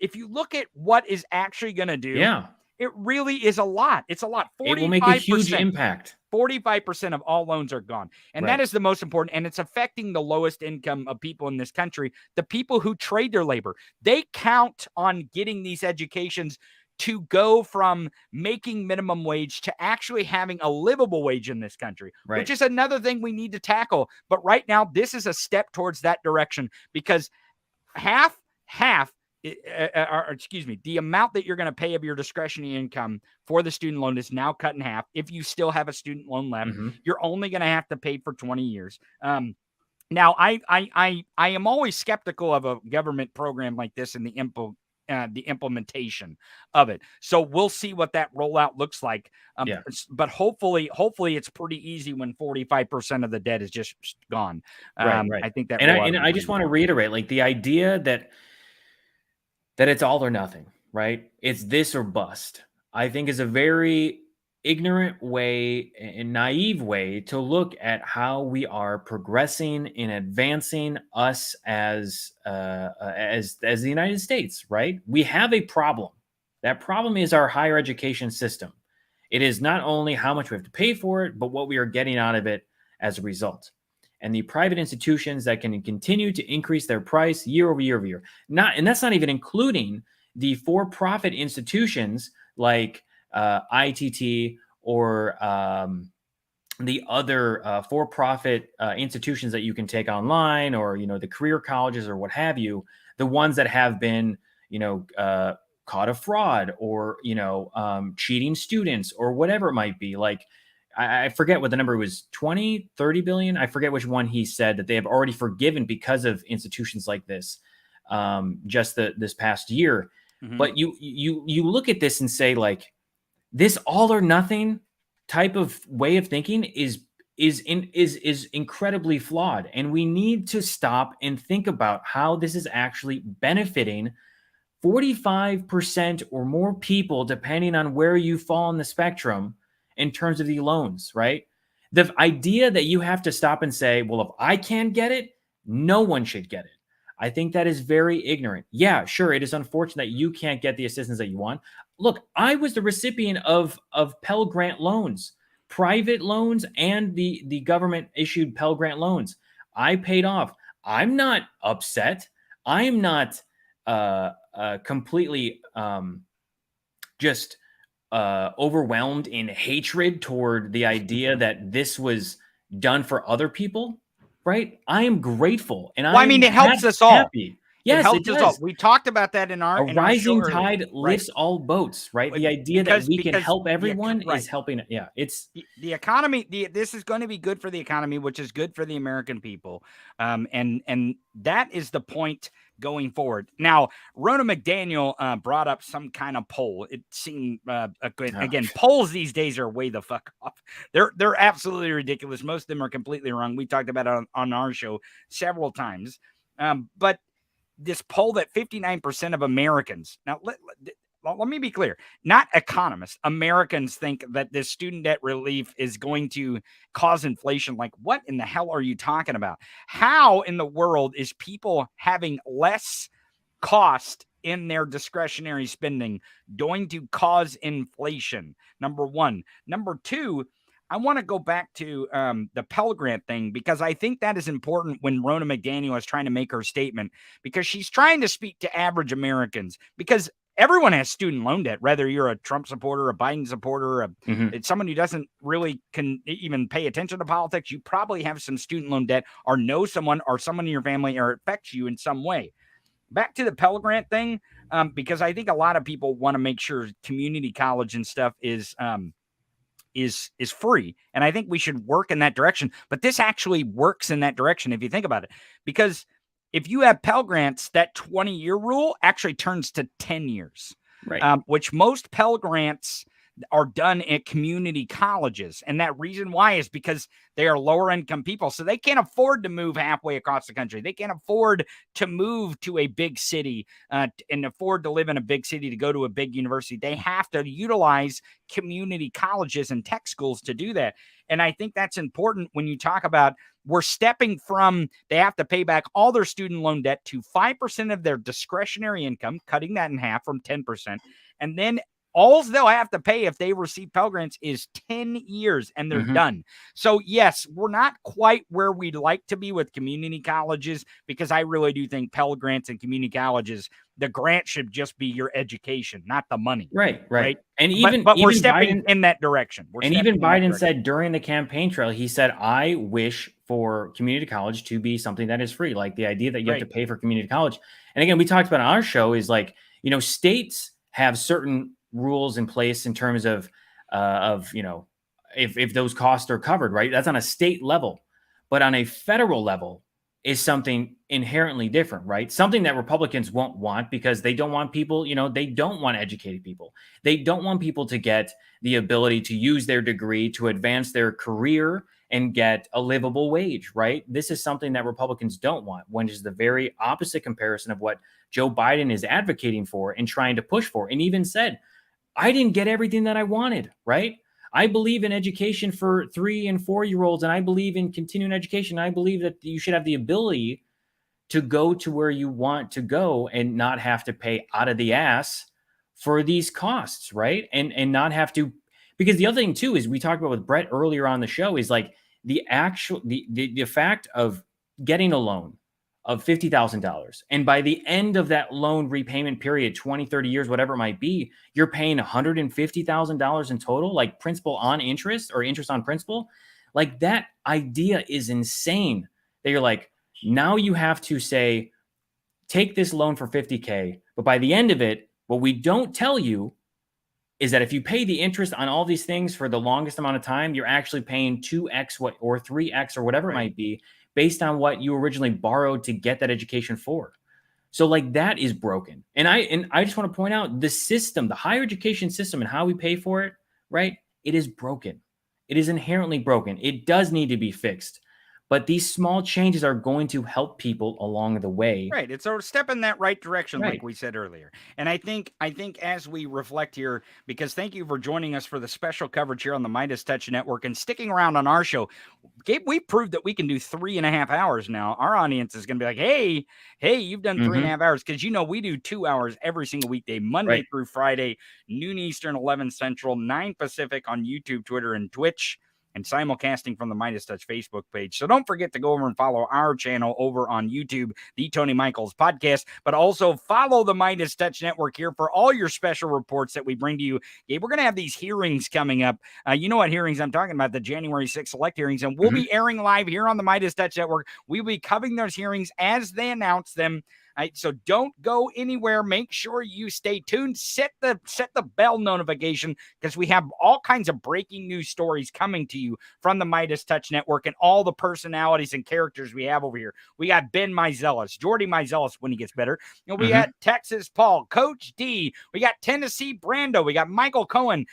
if you look at what is actually going to do, it really is a lot. It's a lot. 45%, it will make a huge impact. 45% of all loans are gone. And that is the most important. And it's affecting the lowest income of people in this country, the people who trade their labor. They count on getting these educations to go from making minimum wage to actually having a livable wage in this country, which is another thing we need to tackle. But right now, this is a step towards that direction because the amount that you're going to pay of your discretionary income for the student loan is now cut in half. If you still have a student loan left, you're only going to have to pay for 20 years. Now, I am always skeptical of a government program like this and the implementation of it. So we'll see what that rollout looks like. But hopefully it's pretty easy when 45% of the debt is just gone. I think that. And I just want to reiterate, like the idea that it's all or nothing, right? It's this or bust, I think is a very ignorant way and naive way to look at how we are progressing and advancing us as the United States, right? We have a problem. That problem is our higher education system. It is not only how much we have to pay for it, but what we are getting out of it as a result. And the private institutions that can continue to increase their price year over year over year. And that's not even including the for-profit institutions like ITT or the other for-profit institutions that you can take online, or the career colleges or what have you, the ones that have been caught a fraud or cheating students or whatever it might be. Like I forget what the number was, 20, 30 billion. I forget which one he said that they have already forgiven because of institutions like this. just this past year. But you look at this and say, like, this all or nothing type of way of thinking is incredibly flawed, and we need to stop and think about how this is actually benefiting 45% or more people, depending on where you fall on the spectrum in terms of the loans, right? The idea that you have to stop and say, well, if I can't get it, no one should get it. I think that is very ignorant. Yeah, sure, it is unfortunate that you can't get the assistance that you want. Look, I was the recipient of Pell Grant loans, private loans, and the government issued Pell Grant loans. I paid off. I'm not upset. I'm not completely just overwhelmed in hatred toward the idea that this was done for other people, right? I am grateful, and I mean, it helps us all. Happy. Yes, it does. Us all. We talked about that in our rising tide lifts all boats, right? The idea that we can help everyone is helping. Yeah, it's the economy. This is going to be good for the economy, which is good for the American people, and that is the point going forward. Now, Ronna McDaniel brought up some kind of poll. It seemed again, polls these days are way the fuck off. They're absolutely ridiculous. Most of them are completely wrong. We talked about it on our show several times, but this poll that 59% of Americans, now let me be clear, not economists, Americans think that this student debt relief is going to cause inflation. Like, what in the hell are you talking about? How in the world is people having less cost in their discretionary spending going to cause inflation? Number one. Number two, I want to go back to the Pell Grant thing, because I think that is important when Ronna McDaniel is trying to make her statement, because she's trying to speak to average Americans, because everyone has student loan debt, whether you're a Trump supporter, a Biden supporter, it's someone who doesn't really can even pay attention to politics. You probably have some student loan debt, or know someone or someone in your family, or it affects you in some way. Back to the Pell Grant thing, because I think a lot of people want to make sure community college and stuff is free. And I think we should work in that direction. But this actually works in that direction, if you think about it, because if you have Pell Grants, that 20-year rule actually turns to 10 years, right? Which most Pell Grants are done at community colleges. And that reason why is because they are lower income people. So they can't afford to move halfway across the country. They can't afford to move to a big city and afford to live in a big city to go to a big university. They have to utilize community colleges and tech schools to do that. And I think that's important when you talk about we're stepping from they have to pay back all their student loan debt to 5% of their discretionary income, cutting that in half from 10%. And then all they'll have to pay if they receive Pell Grants is 10 years and they're done. So, yes, we're not quite where we'd like to be with community colleges, because I really do think Pell Grants and community colleges, the grant should just be your education, not the money. Right. And but we're stepping in that direction. Even Biden said during the campaign trail, he said, I wish for community college to be something that is free. Like the idea that you have to pay for community college. And again, we talked about on our show is like, states have certain rules in place in terms of if those costs are covered, right? That's on a state level, but on a federal level is something inherently different, right? Something that Republicans won't want, because they don't want people, they don't want educated people. They don't want people to get the ability to use their degree to advance their career and get a livable wage, right? This is something that Republicans don't want, which is the very opposite comparison of what Joe Biden is advocating for and trying to push for, and even said, I didn't get everything that I wanted, right? I believe in education for 3 and 4-year-olds, and I believe in continuing education. I believe that you should have the ability to go to where you want to go and not have to pay out of the ass for these costs, right? And not have to, because the other thing too is we talked about with Brett earlier on the show is like the fact of getting a loan of $50,000. And by the end of that loan repayment period, 20, 30 years, whatever it might be, you're paying $150,000 in total, like principal on interest or interest on principal. Like that idea is insane that you're like, now you have to say, take this loan for $50K. But by the end of it, what we don't tell you is that if you pay the interest on all these things for the longest amount of time, you're actually paying 2x or 3x or whatever it might be, based on what you originally borrowed to get that education for. So like that is broken. And I just want to point out the system, the higher education system and how we pay for it, right? It is broken. It is inherently broken. It does need to be fixed. But these small changes are going to help people along the way. Right. It's a step in that right direction, Right. like we said earlier. And I think as we reflect here, because thank you for joining us for the special coverage here on the Midas Touch Network and sticking around on our show. Gabe, we proved that we can do 3.5 hours now. Our audience is going to be like, hey, you've done 3.5 hours, because we do 2 hours every single weekday, Monday through Friday, noon Eastern, 11 Central, 9 Pacific on YouTube, Twitter, and Twitch, and simulcasting from the Midas Touch Facebook page. So don't forget to go over and follow our channel over on YouTube, The Tony Michaels Podcast, but also follow the Midas Touch Network here for all your special reports that we bring to you. Gabe, we're going to have these hearings coming up. You know what hearings I'm talking about, the January 6th select hearings, and we'll be airing live here on the Midas Touch Network. We'll be covering those hearings as they announce them. Right, so don't go anywhere. Make sure you stay tuned. Set the bell notification, because we have all kinds of breaking news stories coming to you from the Midas Touch Network and all the personalities and characters we have over here. We got Ben Meiselas, Jordy Meiselas when he gets better. We got Texas Paul, Coach D. We got Tennessee Brando. We got Michael Cohen.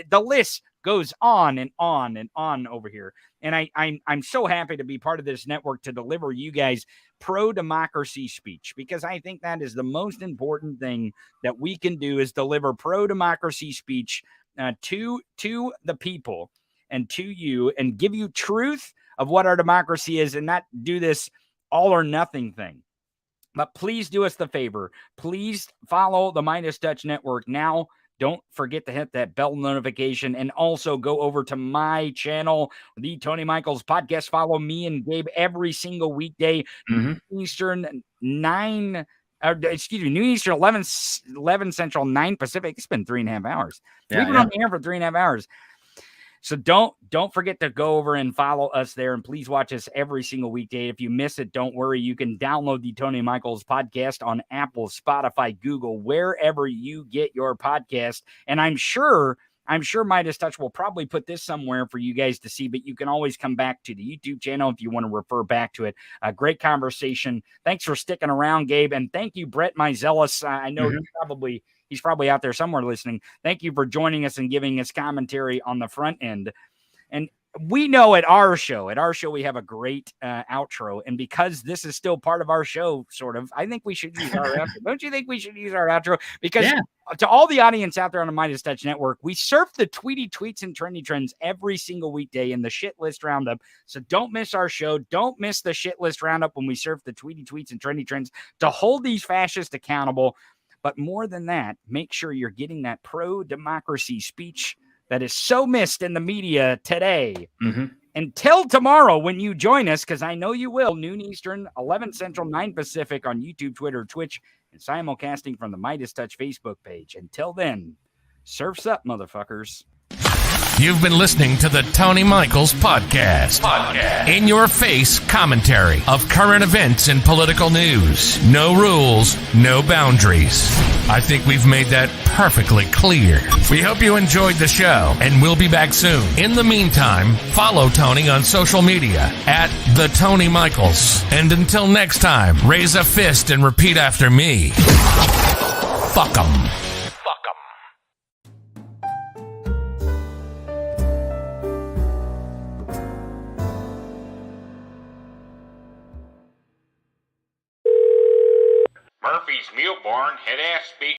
The list goes on and on and on over here. And I'm so happy to be part of this network to deliver you guys pro-democracy speech, because I think that is the most important thing that we can do, is deliver pro-democracy speech to the people and to you, and give you truth of what our democracy is, and not do this all or nothing thing. But please do us the favor. Please follow the Midas Touch Network now. Don't forget to hit that bell notification, and also go over to my channel, The Tony Michaels Podcast. Follow me and Gabe every single weekday, Eastern 9. Noon Eastern, 11 Central, 9 Pacific. It's been 3.5 hours. We've been on the air for 3.5 hours. So don't forget to go over and follow us there, and please watch us every single weekday. If you miss it, don't worry. You can download the Tony Michaels Podcast on Apple, Spotify, Google, wherever you get your podcast. And I'm sure Midas Touch will probably put this somewhere for you guys to see, but you can always come back to the YouTube channel if you want to refer back to it. A great conversation. Thanks for sticking around, Gabe. And thank you, Brett Meiselas. I know he's probably out there somewhere listening. Thank you for joining us and giving us commentary on the front end. And we know at our show, we have a great outro. And because this is still part of our show, sort of, I think we should use our outro. Don't you think we should use our outro? Because to all the audience out there on the Midas Touch Network, we surf the tweety tweets and trendy trends every single weekday in the Shit List Roundup. So don't miss our show. Don't miss the Shit List Roundup when we surf the tweety tweets and trendy trends to hold these fascists accountable. But more than that, make sure you're getting that pro-democracy speech that is so missed in the media today. Until tomorrow when you join us, because I know you will, noon Eastern, 11 Central, 9 Pacific on YouTube, Twitter, Twitch, and simulcasting from the Midas Touch Facebook page. Until then, surf's up, motherfuckers. You've been listening to the Tony Michaels Podcast. In your face commentary of current events and political news. No rules, no boundaries. I think we've made that perfectly clear. We hope you enjoyed the show, and we'll be back soon. In the meantime, follow Tony on social media at The Tony Michaels. And until next time, raise a fist and repeat after me. Fuck 'em. Murphy's Mule Barn, head ass speak.